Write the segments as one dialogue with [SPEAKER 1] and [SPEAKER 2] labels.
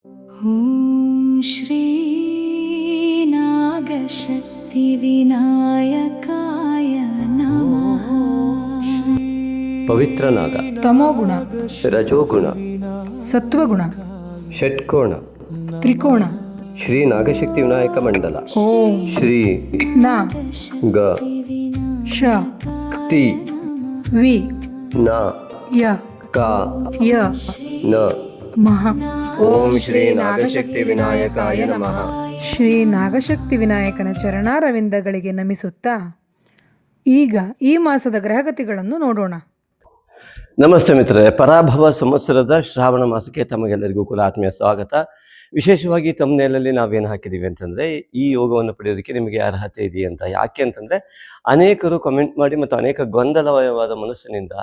[SPEAKER 1] ಓಂ ಶ್ರೀ ನಾಗಶಕ್ತಿ ವಿನಾಯಕಾಯ ನಮಃ.
[SPEAKER 2] ಪವಿತ್ರ ನಾಗ,
[SPEAKER 3] ತಮೋಗುಣ,
[SPEAKER 2] ರಜೋಗುಣ,
[SPEAKER 3] ಸತ್ವಗುಣ,
[SPEAKER 2] ಷಟ್ಕೋಣ,
[SPEAKER 3] ತ್ರಿಕೋಣ.
[SPEAKER 2] ಶ್ರೀ ನಾಗಶಕ್ತಿ ವಿನಾಯಕ ಮಂಡಲ.
[SPEAKER 3] ಓಂ
[SPEAKER 2] ಶ್ರೀ
[SPEAKER 3] ನ
[SPEAKER 2] ಗ
[SPEAKER 3] ಶ
[SPEAKER 2] ತಿ
[SPEAKER 3] ವಿ
[SPEAKER 2] ನ
[SPEAKER 3] ಯ
[SPEAKER 2] ಕ
[SPEAKER 3] ಯ
[SPEAKER 2] ನ.
[SPEAKER 3] ಮಹ.
[SPEAKER 2] ಓಂ ಶ್ರೀ ನಾಗಶಕ್ತಿ ವಿನಾಯಕಾಯ ನಮಃ.
[SPEAKER 3] ಶ್ರೀ ನಾಗಶಕ್ತಿ ವಿನಾಯಕನ ಚರಣಾರವಿಂದಗಳಿಗೆ ನಮಿಸುತ್ತಾ ಈಗ ಈ ಮಾಸದ ಗ್ರಹಗತಿಗಳನ್ನು ನೋಡೋಣ.
[SPEAKER 2] ನಮಸ್ತೆ ಮಿತ್ರರೇ, ಪರಾಭವ ಸಂವತ್ಸರದ ಶ್ರಾವಣ ಮಾಸಕ್ಕೆ ತಮಗೆಲ್ಲರಿಗೂ ಕೂಡ ಆತ್ಮೀಯ ಸ್ವಾಗತ. ವಿಶೇಷವಾಗಿ ತಮ್ಮನೇಲಲ್ಲಿ ನಾವೇನು ಹಾಕಿದ್ದೀವಿ ಅಂತಂದರೆ, ಈ ಯೋಗವನ್ನು ಪಡೆಯೋದಕ್ಕೆ ನಿಮಗೆ ಅರ್ಹತೆ ಇದೆಯಾ ಅಂತ. ಯಾಕೆ ಅಂತಂದರೆ, ಅನೇಕರು ಕಮೆಂಟ್ ಮಾಡಿ ಮತ್ತು ಅನೇಕ ಗೊಂದಲಮಯವಾದ ಮನಸ್ಸಿನಿಂದ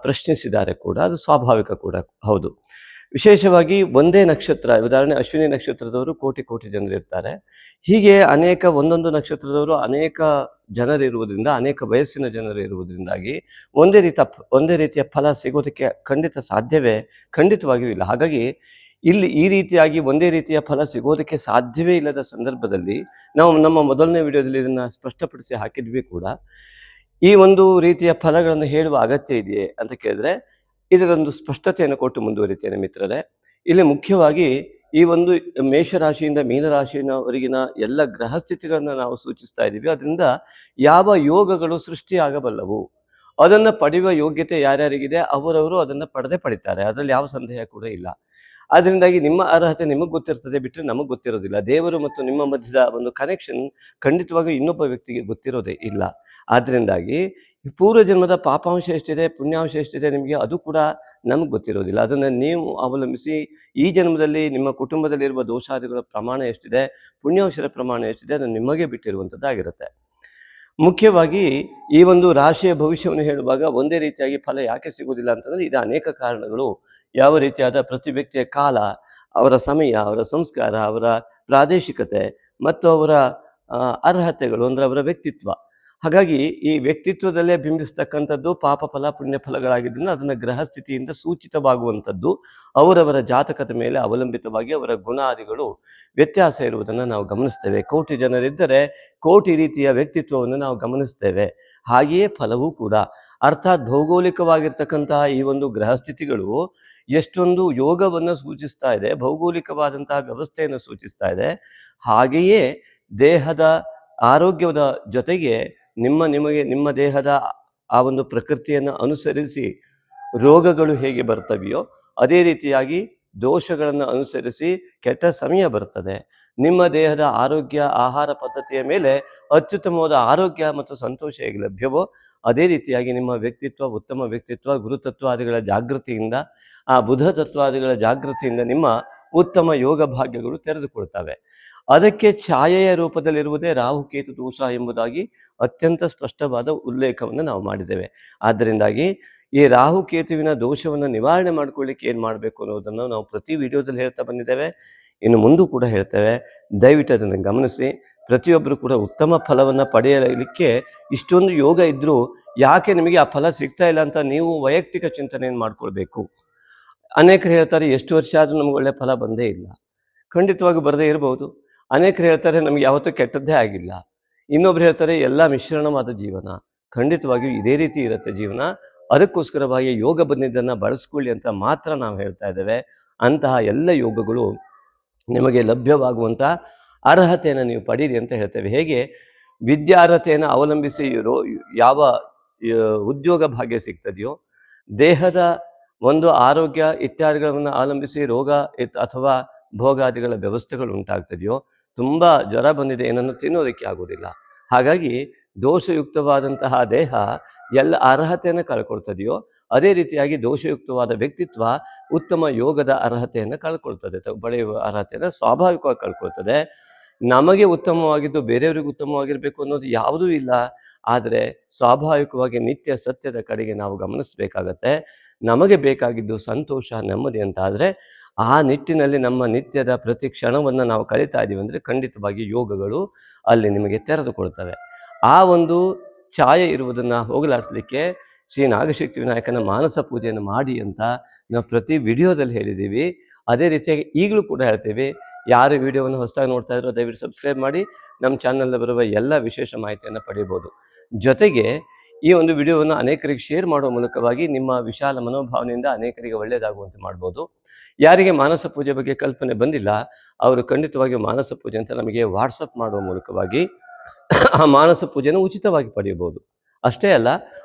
[SPEAKER 2] ಪ್ರಶ್ನಿಸಿದ್ದಾರೆ ಕೂಡ. ಅದು ಸ್ವಾಭಾವಿಕ ಕೂಡ ಹೌದು. ವಿಶೇಷವಾಗಿ ಒಂದೇ ನಕ್ಷತ್ರ, ಉದಾಹರಣೆ ಅಶ್ವಿನಿ ನಕ್ಷತ್ರದವರು ಕೋಟಿ ಕೋಟಿ ಜನರು ಇರ್ತಾರೆ. ಹೀಗೆ ಅನೇಕ ಒಂದೊಂದು ನಕ್ಷತ್ರದವರು ಅನೇಕ ಜನರಿರುವುದರಿಂದ, ಅನೇಕ ವಯಸ್ಸಿನ ಜನರು ಇರುವುದರಿಂದಾಗಿ ಒಂದೇ ರೀತಿಯ ಫಲ ಸಿಗೋದಕ್ಕೆ ಖಂಡಿತವಾಗಿಯೂ ಇಲ್ಲ. ಹಾಗಾಗಿ ಇಲ್ಲಿ ಈ ರೀತಿಯಾಗಿ ಒಂದೇ ರೀತಿಯ ಫಲ ಸಿಗೋದಕ್ಕೆ ಸಾಧ್ಯವೇ ಇಲ್ಲದ ಸಂದರ್ಭದಲ್ಲಿ ನಾವು ನಮ್ಮ ಮೊದಲನೇ ವಿಡಿಯೋದಲ್ಲಿ ಇದನ್ನು ಸ್ಪಷ್ಟಪಡಿಸಿ ಹಾಕಿದ್ವಿ ಕೂಡ. ಈ ಒಂದು ರೀತಿಯ ಫಲಗಳನ್ನು ಹೇಳುವ ಅಗತ್ಯ ಇದೆಯೇ ಅಂತ ಕೇಳಿದ್ರೆ, ಇದರೊಂದು ಸ್ಪಷ್ಟತೆಯನ್ನು ಕೊಟ್ಟು ಮುಂದುವರಿತೇನೆ ಮಿತ್ರರೇ. ಇಲ್ಲಿ ಮುಖ್ಯವಾಗಿ ಈ ಒಂದು ಮೇಷರಾಶಿಯಿಂದ ಮೀನರಾಶಿಯವರೆಗಿನ ಎಲ್ಲ ಗ್ರಹ ಸ್ಥಿತಿಗಳನ್ನು ನಾವು ಸೂಚಿಸ್ತಾ ಇದ್ದೀವಿ. ಅದರಿಂದ ಯಾವ ಯೋಗಗಳು ಸೃಷ್ಟಿಯಾಗಬಲ್ಲವು, ಅದನ್ನು ಪಡೆಯುವ ಯೋಗ್ಯತೆ ಯಾರ್ಯಾರಿಗಿದೆ ಅವರವರು ಅದನ್ನು ಪಡಿತಾರೆ. ಅದರಲ್ಲಿ ಯಾವ ಸಂದೇಹ ಕೂಡ ಇಲ್ಲ. ಅದರಿಂದಾಗಿ ನಿಮ್ಮ ಅರ್ಹತೆ ನಿಮಗೆ ಗೊತ್ತಿರ್ತದೆ, ಬಿಟ್ಟರೆ ನಮಗೆ ಗೊತ್ತಿರೋದಿಲ್ಲ. ದೇವರು ಮತ್ತು ನಿಮ್ಮ ಮಧ್ಯದ ಒಂದು ಕನೆಕ್ಷನ್ ಖಂಡಿತವಾಗಿ ಇನ್ನೊಬ್ಬ ವ್ಯಕ್ತಿಗೆ ಗೊತ್ತಿರೋದೇ ಇಲ್ಲ. ಆದ್ದರಿಂದಾಗಿ ಪೂರ್ವ ಜನ್ಮದ ಪಾಪಾಂಶ ಎಷ್ಟಿದೆ, ಪುಣ್ಯಾಂಶ ಎಷ್ಟಿದೆ ನಿಮಗೆ, ಅದು ಕೂಡ ನಮಗೆ ಗೊತ್ತಿರೋದಿಲ್ಲ. ಅದನ್ನು ನೀವು ಅವಲಂಬಿಸಿ ಈ ಜನ್ಮದಲ್ಲಿ ನಿಮ್ಮ ಕುಟುಂಬದಲ್ಲಿರುವ ದೋಷಾದಿಗಳ ಪ್ರಮಾಣ ಎಷ್ಟಿದೆ, ಪುಣ್ಯಾಂಶದ ಪ್ರಮಾಣ ಎಷ್ಟಿದೆ, ಅದನ್ನು ನಿಮಗೆ ಬಿಟ್ಟಿರುವಂಥದ್ದಾಗಿರುತ್ತೆ. ಮುಖ್ಯವಾಗಿ ಈ ಒಂದು ರಾಶಿಯ ಭವಿಷ್ಯವನ್ನು ಹೇಳುವಾಗ ಒಂದೇ ರೀತಿಯಾಗಿ ಫಲ ಯಾಕೆ ಸಿಗುವುದಿಲ್ಲ ಅಂತಂದರೆ, ಇದು ಅನೇಕ ಕಾರಣಗಳು. ಯಾವ ರೀತಿಯಾದ ಪ್ರತಿ ವ್ಯಕ್ತಿಯ ಕಾಲ, ಅವರ ಸಮಯ, ಅವರ ಸಂಸ್ಕಾರ, ಅವರ ಪ್ರಾದೇಶಿಕತೆ ಮತ್ತು ಅವರ ಅರ್ಹತೆಗಳು ಅಂದರೆ ಅವರ ವ್ಯಕ್ತಿತ್ವ. ಹಾಗಾಗಿ ಈ ವ್ಯಕ್ತಿತ್ವದಲ್ಲೇ ಬಿಂಬಿಸ್ತಕ್ಕಂಥದ್ದು ಪಾಪ ಫಲ ಪುಣ್ಯ ಫಲಗಳಾಗಿದ್ದರಿಂದ ಅದನ್ನು ಗ್ರಹಸ್ಥಿತಿಯಿಂದ ಸೂಚಿತವಾಗುವಂಥದ್ದು. ಅವರವರ ಜಾತಕದ ಮೇಲೆ ಅವಲಂಬಿತವಾಗಿ ಅವರ ಗುಣಾದಿಗಳು ವ್ಯತ್ಯಾಸ ಇರುವುದನ್ನು ನಾವು ಗಮನಿಸ್ತೇವೆ. ಕೋಟಿ ಜನರಿದ್ದರೆ ಕೋಟಿ ರೀತಿಯ ವ್ಯಕ್ತಿತ್ವವನ್ನು ನಾವು ಗಮನಿಸ್ತೇವೆ. ಹಾಗೆಯೇ ಫಲವೂ ಕೂಡ. ಅರ್ಥಾತ್ ಭೌಗೋಳಿಕವಾಗಿರ್ತಕ್ಕಂತಹ ಈ ಒಂದು ಗ್ರಹಸ್ಥಿತಿಗಳು ಎಷ್ಟೊಂದು ಯೋಗವನ್ನು ಸೂಚಿಸ್ತಾ ಇದೆ, ಭೌಗೋಳಿಕವಾದಂತಹ ವ್ಯವಸ್ಥೆಯನ್ನು ಸೂಚಿಸ್ತಾ ಇದೆ. ಹಾಗೆಯೇ ದೇಹದ ಆರೋಗ್ಯದ ಜೊತೆಗೆ ನಿಮ್ಮ ದೇಹದ ಆ ಒಂದು ಪ್ರಕೃತಿಯನ್ನು ಅನುಸರಿಸಿ ರೋಗಗಳು ಹೇಗೆ ಬರ್ತವೆಯೋ ಅದೇ ರೀತಿಯಾಗಿ ದೋಷಗಳನ್ನು ಅನುಸರಿಸಿ ಕೆಟ್ಟ ಸಮಯ ಬರ್ತದೆ. ನಿಮ್ಮ ದೇಹದ ಆರೋಗ್ಯ, ಆಹಾರ ಪದ್ಧತಿಯ ಮೇಲೆ ಅತ್ಯುತ್ತಮವಾದ ಆರೋಗ್ಯ ಮತ್ತು ಸಂತೋಷ ಹೇಗೆ ಲಭ್ಯವೋ ಅದೇ ರೀತಿಯಾಗಿ ನಿಮ್ಮ ವ್ಯಕ್ತಿತ್ವ, ಉತ್ತಮ ವ್ಯಕ್ತಿತ್ವ, ಗುರುತತ್ವಾದಿಗಳ ಜಾಗೃತಿಯಿಂದ, ಆ ಬುಧ ತತ್ವಾದಿಗಳ ಜಾಗೃತಿಯಿಂದ ನಿಮ್ಮ ಉತ್ತಮ ಯೋಗ ಭಾಗ್ಯಗಳು ತೆರೆದುಕೊಳ್ತವೆ. ಅದಕ್ಕೆ ಛಾಯೆಯ ರೂಪದಲ್ಲಿರುವುದೇ ರಾಹುಕೇತು ದೋಷ ಎಂಬುದಾಗಿ ಅತ್ಯಂತ ಸ್ಪಷ್ಟವಾದ ಉಲ್ಲೇಖವನ್ನು ನಾವು ಮಾಡಿದ್ದೇವೆ. ಆದ್ದರಿಂದಾಗಿ ಈ ರಾಹುಕೇತುವಿನ ದೋಷವನ್ನು ನಿವಾರಣೆ ಮಾಡಿಕೊಳ್ಳಿಕ್ಕೆ ಏನು ಮಾಡಬೇಕು ಅನ್ನೋದನ್ನು ನಾವು ಪ್ರತಿ ವಿಡಿಯೋದಲ್ಲಿ ಹೇಳ್ತಾ ಬಂದಿದ್ದೇವೆ, ಇನ್ನು ಮುಂದೂ ಕೂಡ ಹೇಳ್ತೇವೆ. ದಯವಿಟ್ಟು ಅದನ್ನು ಗಮನಿಸಿ. ಪ್ರತಿಯೊಬ್ಬರು ಕೂಡ ಉತ್ತಮ ಫಲವನ್ನು ಪಡೆಯಲಿಕ್ಕೆ ಇಷ್ಟೊಂದು ಯೋಗ ಇದ್ದರೂ ಯಾಕೆ ನಿಮಗೆ ಆ ಫಲ ಸಿಗ್ತಾ ಇಲ್ಲ ಅಂತ ನೀವು ವೈಯಕ್ತಿಕ ಚಿಂತನೆಯನ್ನು ಮಾಡಿಕೊಳ್ಬೇಕು. ಅನೇಕರು ಹೇಳ್ತಾರೆ, ಎಷ್ಟು ವರ್ಷ ಆದರೂ ನಮಗೆ ಒಳ್ಳೆಯ ಫಲ ಬಂದೇ ಇಲ್ಲ. ಖಂಡಿತವಾಗಿ ಬರದೇ ಇರಬಹುದು. ಅನೇಕರು ಹೇಳ್ತಾರೆ, ನಮಗೆ ಯಾವತ್ತೂ ಕೆಟ್ಟದ್ದೇ ಆಗಿಲ್ಲ. ಇನ್ನೊಬ್ರು ಹೇಳ್ತಾರೆ, ಎಲ್ಲ ಮಿಶ್ರಣವಾದ ಜೀವನ. ಖಂಡಿತವಾಗಿಯೂ ಇದೇ ರೀತಿ ಇರುತ್ತೆ ಜೀವನ. ಅದಕ್ಕೋಸ್ಕರವಾಗಿ ಯೋಗ ಬಂದಿದ್ದನ್ನು ಬಳಸ್ಕೊಳ್ಳಿ ಅಂತ ಮಾತ್ರ ನಾವು ಹೇಳ್ತಾ ಇದ್ದೇವೆ. ಅಂತಹ ಎಲ್ಲ ಯೋಗಗಳು ನಿಮಗೆ ಲಭ್ಯವಾಗುವಂಥ ಅರ್ಹತೆಯನ್ನು ನೀವು ಪಡೀರಿ ಅಂತ ಹೇಳ್ತೇವೆ. ಹೇಗೆ ವಿದ್ಯಾರ್ಹತೆಯನ್ನು ಅವಲಂಬಿಸಿ ಯಾವ ಉದ್ಯೋಗ ಭಾಗ್ಯ ಸಿಗ್ತದೆಯೋ, ದೇಹದ ಒಂದು ಆರೋಗ್ಯ ಇತ್ಯಾದಿಗಳನ್ನು ಅವಲಂಬಿಸಿ ರೋಗ ಅಥವಾ ಭೋಗಾದಿಗಳ ವ್ಯವಸ್ಥೆಗಳು ಉಂಟಾಗ್ತದೆಯೋ, ತುಂಬ ಜ್ವರ ಬಂದಿದೆ, ಏನನ್ನು ತಿನ್ನೋದಕ್ಕೆ ಆಗೋದಿಲ್ಲ. ಹಾಗಾಗಿ ದೋಷಯುಕ್ತವಾದಂತಹ ದೇಹ ಎಲ್ಲ ಅರ್ಹತೆಯನ್ನು ಕಳ್ಕೊಳ್ತದೆಯೋ ಅದೇ ರೀತಿಯಾಗಿ ದೋಷಯುಕ್ತವಾದ ವ್ಯಕ್ತಿತ್ವ ಉತ್ತಮ ಯೋಗದ ಅರ್ಹತೆಯನ್ನು ಕಳ್ಕೊಳ್ತದೆ, ಪಡೆಯುವ ಅರ್ಹತೆಯನ್ನು ಸ್ವಾಭಾವಿಕವಾಗಿ ಕಳ್ಕೊಳ್ತದೆ. ನಮಗೆ ಉತ್ತಮವಾಗಿದ್ದು ಬೇರೆಯವರಿಗೆ ಉತ್ತಮವಾಗಿರಬೇಕು ಅನ್ನೋದು ಯಾವುದೂ ಇಲ್ಲ. ಆದರೆ ಸ್ವಾಭಾವಿಕವಾಗಿ ನಿತ್ಯ ಸತ್ಯದ ಕಡೆಗೆ ನಾವು ಗಮನಿಸಬೇಕಾಗತ್ತೆ. ನಮಗೆ ಬೇಕಾಗಿದ್ದು ಸಂತೋಷ, ನೆಮ್ಮದಿ ಅಂತ ಆದರೆ ಆ ನಿಟ್ಟಿನಲ್ಲಿ ನಮ್ಮ ನಿತ್ಯದ ಪ್ರತಿ ಕ್ಷಣವನ್ನು ನಾವು ಕಳೀತಾ ಇದ್ದೀವಿ ಅಂದರೆ ಖಂಡಿತವಾಗಿ ಯೋಗಗಳು ಅಲ್ಲಿ ನಿಮಗೆ ತೆರೆದುಕೊಳ್ತವೆ. ಆ ಒಂದು ಛಾಯೆ ಇರುವುದನ್ನು ಹೋಗಲಾಡಿಸಲಿಕ್ಕೆ ಶ್ರೀ ನಾಗಶಕ್ತಿ ವಿನಾಯಕನ ಮಾನಸ ಪೂಜೆಯನ್ನು ಮಾಡಿ ಅಂತ ನಾವು ಪ್ರತಿ ವಿಡಿಯೋದಲ್ಲಿ ಹೇಳಿದ್ದೀವಿ. ಅದೇ ರೀತಿಯಾಗಿ ಈಗಲೂ ಕೂಡ ಹೇಳ್ತೀವಿ, ಯಾರು ವಿಡಿಯೋವನ್ನು ಹೊಸದಾಗಿ ನೋಡ್ತಾ ಇದ್ರೋ ದಯವಿಟ್ಟು ಸಬ್ಸ್ಕ್ರೈಬ್ ಮಾಡಿ ನಮ್ಮ ಚಾನಲ್ನಲ್ಲಿ ಬರುವ ಎಲ್ಲ ವಿಶೇಷ ಮಾಹಿತಿಯನ್ನು ಪಡೆಯಬಹುದು. ಜೊತೆಗೆ ಈ ಒಂದು ವಿಡಿಯೋವನ್ನು ಅನೇಕರಿಗೆ ಶೇರ್ ಮಾಡುವ ಮೂಲಕವಾಗಿ ನಿಮ್ಮ ವಿಶಾಲ ಮನೋಭಾವನೆಯಿಂದ ಅನೇಕರಿಗೆ ಒಳ್ಳೆಯದಾಗುವಂತೆ ಮಾಡ್ಬೋದು. ಯಾರಿಗೆ ಮಾನಸ ಪೂಜೆ ಬಗ್ಗೆ ಕಲ್ಪನೆ ಬಂದಿಲ್ಲ ಅವರು ಖಂಡಿತವಾಗಿ ಮಾನಸ ಪೂಜೆ ಅಂತ ನಮಗೆ ವಾಟ್ಸಪ್ ಮಾಡುವ ಮೂಲಕವಾಗಿ ಆ ಮಾನಸ ಪೂಜೆಯನ್ನು ಉಚಿತವಾಗಿ ಪಡೆಯಬಹುದು. ಅಷ್ಟೇ ಅಲ್ಲ,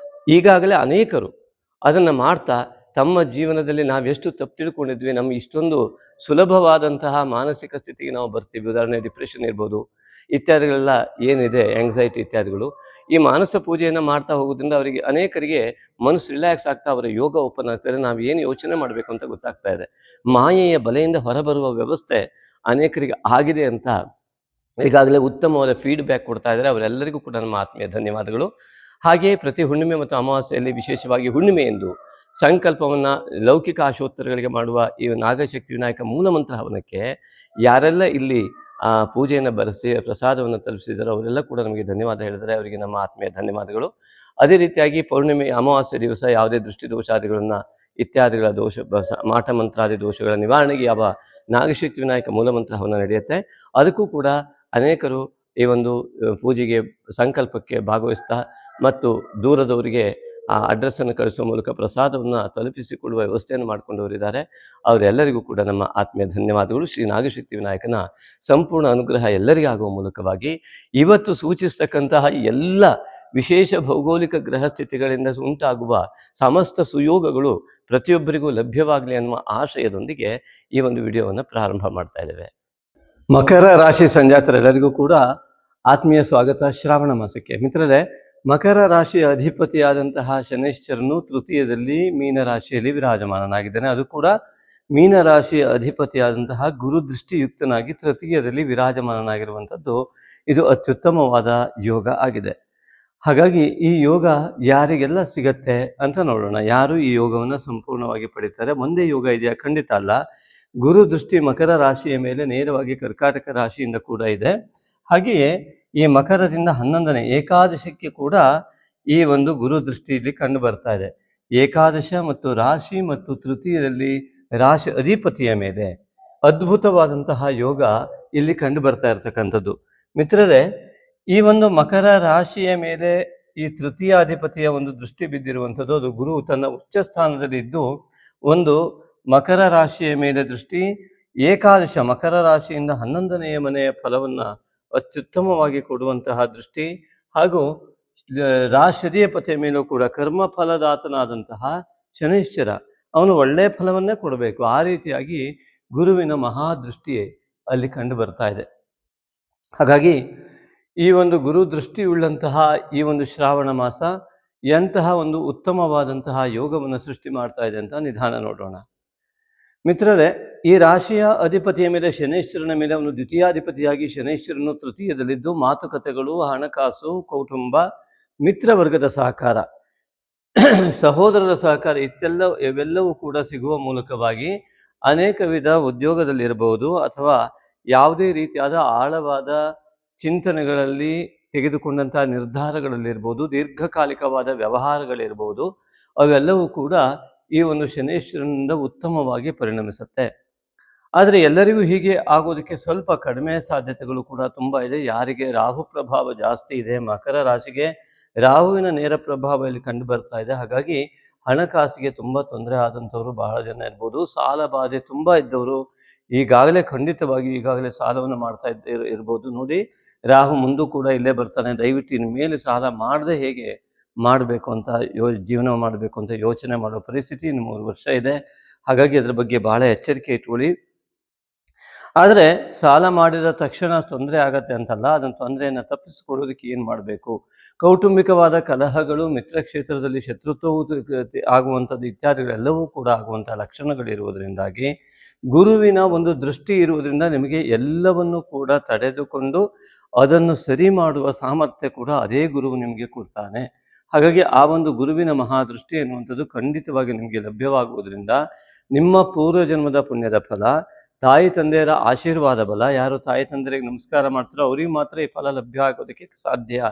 [SPEAKER 2] ಈಗಾಗಲೇ ಅನೇಕರು ಅದನ್ನು ಮಾಡ್ತಾ ತಮ್ಮ ಜೀವನದಲ್ಲಿ ನಾವೆಷ್ಟು ತಪ್ಪು ತಿಳ್ಕೊಂಡಿದ್ವಿ, ನಮ್ಗೆ ಇಷ್ಟೊಂದು ಸುಲಭವಾದಂತಹ ಮಾನಸಿಕ ಸ್ಥಿತಿಗೆ ನಾವು ಬರ್ತೀವಿ. ಉದಾಹರಣೆ ಡಿಪ್ರೆಷನ್ ಇರ್ಬೋದು, ಇತ್ಯಾದಿಗಳೆಲ್ಲ ಏನಿದೆ, ಆಂಗ್ಸೈಟಿ ಇತ್ಯಾದಿಗಳು. ಈ ಮಾನಸ ಪೂಜೆಯನ್ನು ಮಾಡ್ತಾ ಹೋಗೋದ್ರಿಂದ ಅವರಿಗೆ ಅನೇಕರಿಗೆ ಮನಸ್ಸು ರಿಲ್ಯಾಕ್ಸ್ ಆಗ್ತಾ ಅವರ ಯೋಗ ಓಪನ್ ಆಗ್ತಾರೆ. ನಾವು ಏನು ಯೋಚನೆ ಮಾಡಬೇಕು ಅಂತ ಗೊತ್ತಾಗ್ತಾ ಇದೆ. ಮಾಯೆಯ ಬಲೆಯಿಂದ ಹೊರಬರುವ ವ್ಯವಸ್ಥೆ ಅನೇಕರಿಗೆ ಆಗಿದೆ ಅಂತ ಈಗಾಗಲೇ ಉತ್ತಮವಾದ ಫೀಡ್ಬ್ಯಾಕ್ ಕೊಡ್ತಾ ಇದ್ದಾರೆ. ಅವರೆಲ್ಲರಿಗೂ ಕೂಡ ನಮ್ಮ ಆತ್ಮೀಯ ಧನ್ಯವಾದಗಳು. ಹಾಗೆಯೇ ಪ್ರತಿ ಹುಣ್ಣಿಮೆ ಮತ್ತು ಅಮಾವಾಸ್ಯೆಯಲ್ಲಿ, ವಿಶೇಷವಾಗಿ ಹುಣ್ಣಿಮೆ ಎಂದು ಸಂಕಲ್ಪವನ್ನು ಲೌಕಿಕ ಆಶೋತ್ತರಗಳಿಗೆ ಮಾಡುವ ಈ ನಾಗಶಕ್ತಿ ವಿನಾಯಕ ಮೂಲಮಂತ್ರ ಹವನಕ್ಕೆ ಯಾರೆಲ್ಲ ಇಲ್ಲಿ ಪೂಜೆಯನ್ನು ಬರೆಸಿ ಪ್ರಸಾದವನ್ನು ತಲುಪಿಸಿದಾರೋ ಅವರೆಲ್ಲ ಕೂಡ ನಮಗೆ ಧನ್ಯವಾದ ಹೇಳಿದರೆ ಅವರಿಗೆ ನಮ್ಮ ಆತ್ಮೀಯ ಧನ್ಯವಾದಗಳು. ಅದೇ ರೀತಿಯಾಗಿ ಪೌರ್ಣಿಮೆ ಅಮಾವಾಸ್ಯೆ ದಿವಸ ಯಾವುದೇ ದೃಷ್ಟಿ ದೋಷಾದಿಗಳನ್ನು ಇತ್ಯಾದಿಗಳ ದೋಷ ಮಾಟ ಮಂತ್ರಾದಿ ದೋಷಗಳ ನಿವಾರಣೆಗೆ ಯಾವ ನಾಗಶಕ್ತಿ ವಿನಾಯಕ ಮೂಲಮಂತ್ರ ಹವನ ನಡೆಯುತ್ತೆ, ಅದಕ್ಕೂ ಕೂಡ ಅನೇಕರು ಈ ಒಂದು ಪೂಜೆಗೆ ಸಂಕಲ್ಪಕ್ಕೆ ಭಾಗವಹಿಸ್ತಾ ಮತ್ತು ದೂರದವರಿಗೆ ಆ ಅಡ್ರೆಸ್ಸನ್ನು ಕಳಿಸುವ ಮೂಲಕ ಪ್ರಸಾದವನ್ನು ತಲುಪಿಸಿಕೊಳ್ಳುವ ವ್ಯವಸ್ಥೆಯನ್ನು ಮಾಡಿಕೊಂಡವರಿದ್ದಾರೆ. ಅವರೆಲ್ಲರಿಗೂ ಕೂಡ ನಮ್ಮ ಆತ್ಮೀಯ ಧನ್ಯವಾದಗಳು. ಶ್ರೀ ನಾಗಶಕ್ತಿ ವಿನಾಯಕನ ಸಂಪೂರ್ಣ ಅನುಗ್ರಹ ಎಲ್ಲರಿಗೂ ಆಗುವ ಮೂಲಕವಾಗಿ ಇವತ್ತು ಸೂಚಿಸ್ತಕ್ಕಂತಹ ಎಲ್ಲ ವಿಶೇಷ ಭೌಗೋಳಿಕ ಗ್ರಹ ಸ್ಥಿತಿಗಳಿಂದ ಉಂಟಾಗುವ ಸಮಸ್ತ ಸುಯೋಗಗಳು ಪ್ರತಿಯೊಬ್ಬರಿಗೂ ಲಭ್ಯವಾಗಲಿ ಅನ್ನುವ ಆಶಯದೊಂದಿಗೆ ಈ ಒಂದು ವಿಡಿಯೋವನ್ನು ಪ್ರಾರಂಭ ಮಾಡ್ತಾ ಇದ್ದೇವೆ. ಮಕರ ರಾಶಿ ಸಂಜಾತರೆಲ್ಲರಿಗೂ ಕೂಡ ಆತ್ಮೀಯ ಸ್ವಾಗತ ಶ್ರಾವಣ ಮಾಸಕ್ಕೆ. ಮಿತ್ರರೇ, ಮಕರ ರಾಶಿಯ ಅಧಿಪತಿಯಾದಂತಹ ಶನೈಶ್ಚರನು ತೃತೀಯದಲ್ಲಿ ಮೀನರಾಶಿಯಲ್ಲಿ ವಿರಾಜಮಾನನಾಗಿದ್ದಾನೆ. ಅದು ಕೂಡ ಮೀನರಾಶಿಯ ಅಧಿಪತಿಯಾದಂತಹ ಗುರುದೃಷ್ಟಿಯುಕ್ತನಾಗಿ ತೃತೀಯದಲ್ಲಿ ವಿರಾಜಮಾನನಾಗಿರುವಂಥದ್ದು ಇದು ಅತ್ಯುತ್ತಮವಾದ ಯೋಗ ಆಗಿದೆ. ಹಾಗಾಗಿ ಈ ಯೋಗ ಯಾರಿಗೆಲ್ಲ ಸಿಗತ್ತೆ ಅಂತ ನೋಡೋಣ. ಯಾರು ಈ ಯೋಗವನ್ನು ಸಂಪೂರ್ಣವಾಗಿ ಪಡೀತಾರೆ? ಒಂದೇ ಯೋಗ ಇದೆಯಾ? ಖಂಡಿತ ಅಲ್ಲ. ಗುರು ದೃಷ್ಟಿ ಮಕರ ರಾಶಿಯ ಮೇಲೆ ನೇರವಾಗಿ ಕರ್ಕಾಟಕ ರಾಶಿಯಿಂದ ಕೂಡ ಇದೆ. ಹಾಗೆಯೇ ಈ ಮಕರದಿಂದ 11ನೇ ಏಕಾದಶಕ್ಕೆ ಕೂಡ ಈ ಒಂದು ಗುರು ದೃಷ್ಟಿಯಲ್ಲಿ ಕಂಡು ಬರ್ತಾ ಇದೆ. ಏಕಾದಶ ಮತ್ತು ರಾಶಿ ಮತ್ತು ತೃತೀಯದಲ್ಲಿ ರಾಶಿ ಅಧಿಪತಿಯ ಮೇಲೆ ಅದ್ಭುತವಾದಂತಹ ಯೋಗ ಇಲ್ಲಿ ಕಂಡು ಬರ್ತಾ ಇರತಕ್ಕಂಥದ್ದು. ಮಿತ್ರರೇ, ಈ ಒಂದು ಮಕರ ರಾಶಿಯ ಮೇಲೆ ಈ ತೃತೀಯಾಧಿಪತಿಯ ಒಂದು ದೃಷ್ಟಿ ಬಿದ್ದಿರುವಂಥದ್ದು, ಅದು ಗುರು ತನ್ನ ಉಚ್ಚ ಸ್ಥಾನದಲ್ಲಿ ಇದ್ದು ಒಂದು ಮಕರ ರಾಶಿಯ ಮೇಲೆ ದೃಷ್ಟಿ, ಏಕಾದಶ ಮಕರ ರಾಶಿಯಿಂದ 11ನೆಯ ಮನೆಯ ಫಲವನ್ನು ಅತ್ಯುತ್ತಮವಾಗಿ ಕೊಡುವಂತಹ ದೃಷ್ಟಿ, ಹಾಗೂ ರಾಶಿಧಿಪತಿಯ ಮೇಲೂ ಕೂಡ ಕರ್ಮ ಫಲದಾತನಾದಂತಹ ಶನೈಶ್ಚರ ಅವನು ಒಳ್ಳೆಯ ಫಲವನ್ನೇ ಕೊಡಬೇಕು. ಆ ರೀತಿಯಾಗಿ ಗುರುವಿನ ಮಹಾದೃಷ್ಟಿ ಅಲ್ಲಿ ಕಂಡು ಬರ್ತಾ ಇದೆ. ಹಾಗಾಗಿ ಈ ಒಂದು ಗುರು ದೃಷ್ಟಿಯುಳ್ಳಂತಹ ಈ ಒಂದು ಶ್ರಾವಣ ಮಾಸ ಎಂತಹ ಒಂದು ಉತ್ತಮವಾದಂತಹ ಯೋಗವನ್ನು ಸೃಷ್ಟಿ ಮಾಡ್ತಾ ಇದೆ ಅಂತ ನಿಧಾನ ನೋಡೋಣ. ಮಿತ್ರರೇ, ಈ ರಾಶಿಯ ಅಧಿಪತಿಯ ಮೇಲೆ ಶನೈಶ್ವರನ ಮೇಲೆ ಅವನು ದ್ವಿತೀಯಾಧಿಪತಿಯಾಗಿ ಶನೈಶ್ವರನು ತೃತೀಯದಲ್ಲಿದ್ದು ಮಾತುಕತೆಗಳು, ಹಣಕಾಸು, ಕೌಟುಂಬ, ಮಿತ್ರವರ್ಗದ ಸಹಕಾರ, ಸಹೋದರರ ಸಹಕಾರ ಇವೆಲ್ಲವೂ ಕೂಡ ಸಿಗುವ ಮೂಲಕವಾಗಿ ಅನೇಕ ವಿಧ ಉದ್ಯೋಗದಲ್ಲಿರಬಹುದು ಅಥವಾ ಯಾವುದೇ ರೀತಿಯಾದ ಆಳವಾದ ಚಿಂತನೆಗಳಲ್ಲಿ ತೆಗೆದುಕೊಂಡಂತಹ ನಿರ್ಧಾರಗಳಲ್ಲಿರ್ಬೋದು, ದೀರ್ಘಕಾಲಿಕವಾದ ವ್ಯವಹಾರಗಳಿರ್ಬೋದು, ಅವೆಲ್ಲವೂ ಕೂಡ ಈ ಒಂದು ಶನೈಶ್ವರನಿಂದ ಉತ್ತಮವಾಗಿ ಪರಿಣಮಿಸುತ್ತೆ. ಆದರೆ ಎಲ್ಲರಿಗೂ ಹೀಗೆ ಆಗೋದಕ್ಕೆ ಸ್ವಲ್ಪ ಕಡಿಮೆ ಸಾಧ್ಯತೆಗಳು ಕೂಡ ತುಂಬ ಇದೆ. ಯಾರಿಗೆ ರಾಹು ಪ್ರಭಾವ ಜಾಸ್ತಿ ಇದೆ, ಮಕರ ರಾಶಿಗೆ ರಾಹುವಿನ ನೇರ ಪ್ರಭಾವ ಇಲ್ಲಿ ಕಂಡು ಬರ್ತಾ ಇದೆ. ಹಾಗಾಗಿ ಹಣಕಾಸಿಗೆ ತುಂಬ ತೊಂದರೆ ಆದಂಥವರು ಬಹಳ ಜನ ಇರ್ಬೋದು. ಸಾಲ ಬಾಧೆ ತುಂಬ ಇದ್ದವರು ಈಗಾಗಲೇ ಸಾಲವನ್ನು ಮಾಡ್ತಾ ಇರ್ಬೋದು. ನೋಡಿ, ರಾಹು ಮುಂದೂ ಕೂಡ ಇಲ್ಲೇ ಬರ್ತಾನೆ. ದಯವಿಟ್ಟು ಇನ್ನು ಮೇಲೆ ಸಾಲ ಮಾಡದೆ ಹೇಗೆ ಮಾಡಬೇಕು ಅಂತ ಜೀವನ ಮಾಡಬೇಕು ಅಂತ ಯೋಚನೆ ಮಾಡೋ ಪರಿಸ್ಥಿತಿ ಇನ್ನು 3 ವರ್ಷ ಇದೆ. ಹಾಗಾಗಿ ಅದರ ಬಗ್ಗೆ ಬಹಳ ಎಚ್ಚರಿಕೆ ಇಟ್ಕೊಳ್ಳಿ. ಆದರೆ ಸಾಲ ಮಾಡಿದ ತಕ್ಷಣ ತೊಂದರೆ ಆಗತ್ತೆ ಅಂತಲ್ಲ, ಅದನ್ನು ತೊಂದರೆಯನ್ನು ತಪ್ಪಿಸಿಕೊಳ್ಳೋದಕ್ಕೆ ಏನು ಮಾಡಬೇಕು? ಕೌಟುಂಬಿಕವಾದ ಕಲಹಗಳು, ಮಿತ್ರಕ್ಷೇತ್ರದಲ್ಲಿ ಶತ್ರುತ್ವವು ಆಗುವಂಥದ್ದು ಇತ್ಯಾದಿಗಳೆಲ್ಲವೂ ಕೂಡ ಆಗುವಂಥ ಲಕ್ಷಣಗಳಿರುವುದರಿಂದಾಗಿ ಗುರುವಿನ ಒಂದು ದೃಷ್ಟಿ ಇರುವುದರಿಂದ ನಿಮಗೆ ಎಲ್ಲವನ್ನು ಕೂಡ ತಡೆದುಕೊಂಡು ಅದನ್ನು ಸರಿ ಮಾಡುವ ಸಾಮರ್ಥ್ಯ ಕೂಡ ಅದೇ ಗುರುವು ನಿಮಗೆ ಕೊಡ್ತಾನೆ. ಹಾಗಾಗಿ ಆ ಒಂದು ಗುರುವಿನ ಮಹಾದೃಷ್ಟಿ ಎನ್ನುವಂಥದ್ದು ಖಂಡಿತವಾಗಿ ನಿಮಗೆ ಲಭ್ಯವಾಗುವುದರಿಂದ ನಿಮ್ಮ ಪೂರ್ವಜನ್ಮದ ಪುಣ್ಯದ ಫಲ, ತಾಯಿ ತಂದೆಯರ ಆಶೀರ್ವಾದ ಬಲ, ಯಾರು ತಾಯಿ ತಂದೆಯರಿಗೆ ನಮಸ್ಕಾರ ಮಾಡ್ತಾರೋ ಅವರಿಗೆ ಮಾತ್ರ ಈ ಫಲ ಲಭ್ಯ ಆಗೋದಕ್ಕೆ ಸಾಧ್ಯ.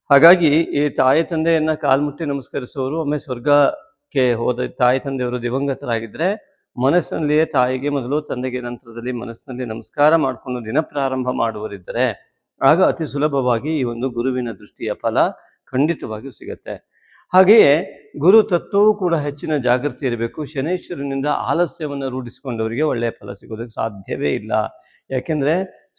[SPEAKER 2] ಹಾಗಾಗಿ ಈ ತಾಯಿ ತಂದೆಯನ್ನು ಕಾಲ್ಮುಟ್ಟಿ ನಮಸ್ಕರಿಸುವವರು ಒಮ್ಮೆ ಸ್ವರ್ಗಕ್ಕೆ ಹೋದ ತಾಯಿ ತಂದೆಯವರು ದಿವಂಗತರಾಗಿದ್ದರೆ ಮನಸ್ಸಿನಲ್ಲಿಯೇ ತಾಯಿಗೆ ಮೊದಲು, ತಂದೆಗೆ ನಂತರದಲ್ಲಿ ಮನಸ್ಸಿನಲ್ಲಿ ನಮಸ್ಕಾರ ಮಾಡಿಕೊಂಡು ದಿನ ಪ್ರಾರಂಭ ಮಾಡುವರಿದ್ದರೆ ಆಗ ಅತಿ ಸುಲಭವಾಗಿ ಈ ಒಂದು ಗುರುವಿನ ದೃಷ್ಟಿಯ ಫಲ ಖಂಡಿತವಾಗಿಯೂ ಸಿಗುತ್ತೆ. ಹಾಗೆಯೇ ಗುರು ತತ್ವವೂ ಕೂಡ ಹೆಚ್ಚಿನ ಜಾಗೃತಿ ಇರಬೇಕು. ಶನೈಶ್ವರನಿಂದ ಆಲಸ್ಯವನ್ನು ರೂಢಿಸಿಕೊಂಡವರಿಗೆ ಒಳ್ಳೆಯ ಫಲ ಸಿಗೋದಕ್ಕೆ ಸಾಧ್ಯವೇ ಇಲ್ಲ. ಯಾಕೆಂದರೆ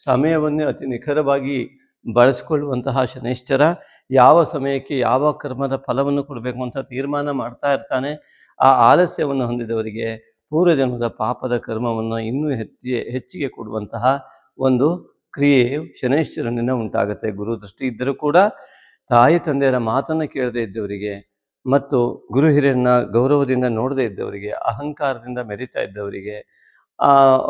[SPEAKER 2] ಸಮಯವನ್ನೇ ಅತಿ ನಿಖರವಾಗಿ ಬಳಸಿಕೊಳ್ಳುವಂತಹ ಶನೈಶ್ಚರ ಯಾವ ಸಮಯಕ್ಕೆ ಯಾವ ಕರ್ಮದ ಫಲವನ್ನು ಕೊಡಬೇಕು ಅಂತ ತೀರ್ಮಾನ ಮಾಡ್ತಾ ಇರ್ತಾನೆ. ಆ ಆಲಸ್ಯವನ್ನು ಹೊಂದಿದವರಿಗೆ ಪೂರ್ವಜನ್ಮದ ಪಾಪದ ಕರ್ಮವನ್ನು ಇನ್ನೂ ಹೆಚ್ಚಿಗೆ ಕೊಡುವಂತಹ ಒಂದು ಕ್ರಿಯೆಯು ಶನೈಶ್ವರನಿಂದ ಉಂಟಾಗುತ್ತೆ. ಗುರು ದೃಷ್ಟಿ ಇದ್ದರೂ ಕೂಡ ತಾಯಿ ತಂದೆಯರ ಮಾತನ್ನು ಕೇಳದೇ ಇದ್ದವರಿಗೆ ಮತ್ತು ಗುರು ಹಿರಿಯರನ್ನ ಗೌರವದಿಂದ ನೋಡದೇ ಇದ್ದವರಿಗೆ, ಅಹಂಕಾರದಿಂದ ಮೆರಿತಾ ಇದ್ದವರಿಗೆ,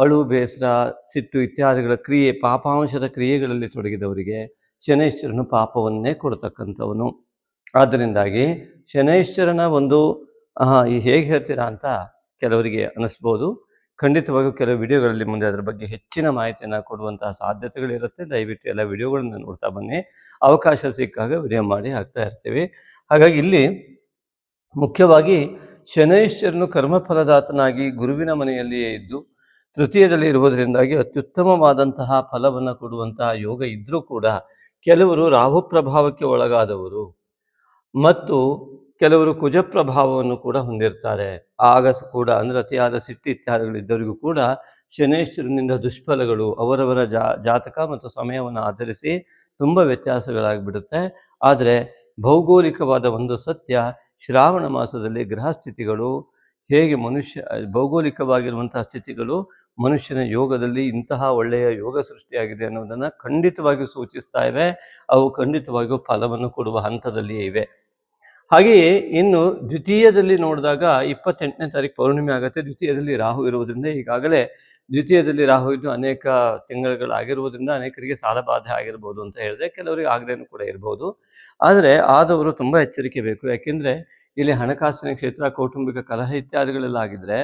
[SPEAKER 2] ಅಳು, ಬೇಸರ, ಸಿಟ್ಟು ಇತ್ಯಾದಿಗಳ ಕ್ರಿಯೆ, ಪಾಪಾಂಶದ ಕ್ರಿಯೆಗಳಲ್ಲಿ ತೊಡಗಿದವರಿಗೆ ಶನೈಶ್ವರನು ಪಾಪವನ್ನೇ ಕೊಡ್ತಕ್ಕಂಥವನು. ಆದ್ದರಿಂದಾಗಿ ಶನೈಶ್ವರನ ಒಂದು ಹೇಗೆ ಹೇಳ್ತೀರಾ ಅಂತ ಕೆಲವರಿಗೆ ಅನ್ನಿಸ್ಬೋದು. ಖಂಡಿತವಾಗಿಯೂ ಕೆಲವು ವಿಡಿಯೋಗಳಲ್ಲಿ ಮುಂದೆ ಅದರ ಬಗ್ಗೆ ಹೆಚ್ಚಿನ ಮಾಹಿತಿಯನ್ನು ಕೊಡುವಂತಹ ಸಾಧ್ಯತೆಗಳಿರುತ್ತೆ. ದಯವಿಟ್ಟು ಎಲ್ಲ ವಿಡಿಯೋಗಳನ್ನು ನೋಡ್ತಾ ಬನ್ನಿ. ಅವಕಾಶ ಸಿಕ್ಕಾಗ ವಿಡಿಯೋ ಮಾಡಿ ಹಾಕ್ತಾ ಇರ್ತೀವಿ. ಹಾಗಾಗಿ ಇಲ್ಲಿ ಮುಖ್ಯವಾಗಿ ಶನೈಶ್ವರನು ಕರ್ಮಫಲದಾತನಾಗಿ ಗುರುವಿನ ಮನೆಯಲ್ಲಿಯೇ ಇದ್ದು ತೃತೀಯದಲ್ಲಿ ಇರುವುದರಿಂದಾಗಿ ಅತ್ಯುತ್ತಮವಾದಂತಹ ಫಲವನ್ನು ಕೊಡುವಂತಹ ಯೋಗ ಇದ್ದರೂ ಕೂಡ ಕೆಲವರು ರಾಹು ಪ್ರಭಾವಕ್ಕೆ ಒಳಗಾದವರು ಮತ್ತು ಕೆಲವರು ಕುಜ ಪ್ರಭಾವವನ್ನು ಕೂಡ ಹೊಂದಿರ್ತಾರೆ. ಆಗ ಕೂಡ ಅಂದರೆ ಅತಿಯಾದ ಸಿಟ್ಟು ಇತ್ಯಾದಿಗಳಿದ್ದವರಿಗೂ ಕೂಡ ಶನೈಶ್ವರನಿಂದ ದುಷ್ಫಲಗಳು ಅವರವರ ಜಾತಕ ಮತ್ತು ಸಮಯವನ್ನು ಆಧರಿಸಿ ತುಂಬ ವ್ಯತ್ಯಾಸಗಳಾಗಿಬಿಡುತ್ತೆ. ಆದರೆ ಭೌಗೋಳಿಕವಾದ ಒಂದು ಸತ್ಯ, ಶ್ರಾವಣ ಮಾಸದಲ್ಲಿ ಗ್ರಹ ಸ್ಥಿತಿಗಳು ಹೇಗೆ ಭೌಗೋಳಿಕವಾಗಿರುವಂತಹ ಸ್ಥಿತಿಗಳು ಮನುಷ್ಯನ ಯೋಗದಲ್ಲಿ ಇಂತಹ ಒಳ್ಳೆಯ ಯೋಗ ಸೃಷ್ಟಿಯಾಗಿದೆ ಅನ್ನೋದನ್ನು ಖಂಡಿತವಾಗಿಯೂ ಸೂಚಿಸ್ತಾ ಇವೆ. ಅವು ಖಂಡಿತವಾಗಿಯೂ ಫಲವನ್ನು ಕೊಡುವ ಹಂತದಲ್ಲಿಯೇ ಇವೆ. ಹಾಗೆಯೇ ಇನ್ನು ದ್ವಿತೀಯದಲ್ಲಿ ನೋಡಿದಾಗ 28ನೇ ತಾರೀಕು ಪೌರ್ಣಿಮೆ ಆಗುತ್ತೆ. ದ್ವಿತೀಯದಲ್ಲಿ ರಾಹು ಇರುವುದರಿಂದ ಈಗಾಗಲೇ ದ್ವಿತೀಯದಲ್ಲಿ ರಾಹು ಇದ್ದು ಅನೇಕ ತಿಂಗಳುಗಳಾಗಿರುವುದರಿಂದ ಅನೇಕರಿಗೆ ಸಾಲಬಾಧೆ ಆಗಿರ್ಬೋದು ಅಂತ ಹೇಳಿದೆ. ಕೆಲವರಿಗೆ ಆಗದೇನೂ ಕೂಡ ಇರ್ಬೋದು. ಆದರೆ ಆದವರು ತುಂಬ ಎಚ್ಚರಿಕೆ ಬೇಕು. ಯಾಕೆಂದರೆ ಇಲ್ಲಿ ಹಣಕಾಸಿನ ಕ್ಷೇತ್ರ, ಕೌಟುಂಬಿಕ ಕಲಹ ಇತ್ಯಾದಿಗಳೆಲ್ಲ ಆಗಿದ್ದರೆ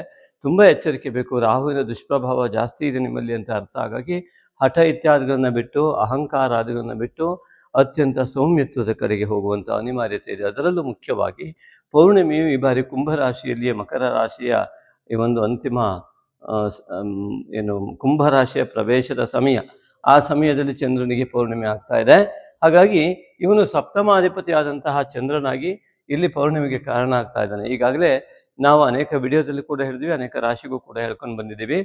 [SPEAKER 2] ತುಂಬ ಎಚ್ಚರಿಕೆ ಬೇಕು. ರಾಹುವಿನ ದುಷ್ಪ್ರಭಾವ ಜಾಸ್ತಿ ಇದೆ ನಿಮ್ಮಲ್ಲಿ ಅಂತ ಅರ್ಥ. ಹಾಗಾಗಿ ಹಠ ಇತ್ಯಾದಿಗಳನ್ನು ಬಿಟ್ಟು, ಅಹಂಕಾರಾದಿಗಳನ್ನು ಬಿಟ್ಟು ಅತ್ಯಂತ ಸೌಮ್ಯತ್ವದ ಕಡೆಗೆ ಹೋಗುವಂಥ ಅನಿವಾರ್ಯತೆ ಇದೆ. ಅದರಲ್ಲೂ ಮುಖ್ಯವಾಗಿ ಪೌರ್ಣಿಮೆಯು ಈ ಬಾರಿ ಕುಂಭರಾಶಿಯಲ್ಲಿಯೇ, ಮಕರ ರಾಶಿಯ ಈ ಒಂದು ಅಂತಿಮ ಕುಂಭರಾಶಿಯ ಪ್ರವೇಶದ ಸಮಯ. ಆ ಸಮಯದಲ್ಲಿ ಚಂದ್ರನಿಗೆ ಪೌರ್ಣಿಮೆ ಆಗ್ತಾ ಇದೆ. ಹಾಗಾಗಿ ಇವನು ಸಪ್ತಮಾಧಿಪತಿ ಆದಂತಹ ಚಂದ್ರನಾಗಿ ಇಲ್ಲಿ ಪೌರ್ಣಿಮೆಗೆ ಕಾರಣ ಆಗ್ತಾ ಇದ್ದಾನೆ. ಈಗಾಗಲೇ ನಾವು ಅನೇಕ ವಿಡಿಯೋದಲ್ಲಿ ಕೂಡ ಹೇಳಿದ್ವಿ, ಅನೇಕ ರಾಶಿಗೂ ಕೂಡ ಹೇಳ್ಕೊಂಡು ಬಂದಿದ್ದೀವಿ.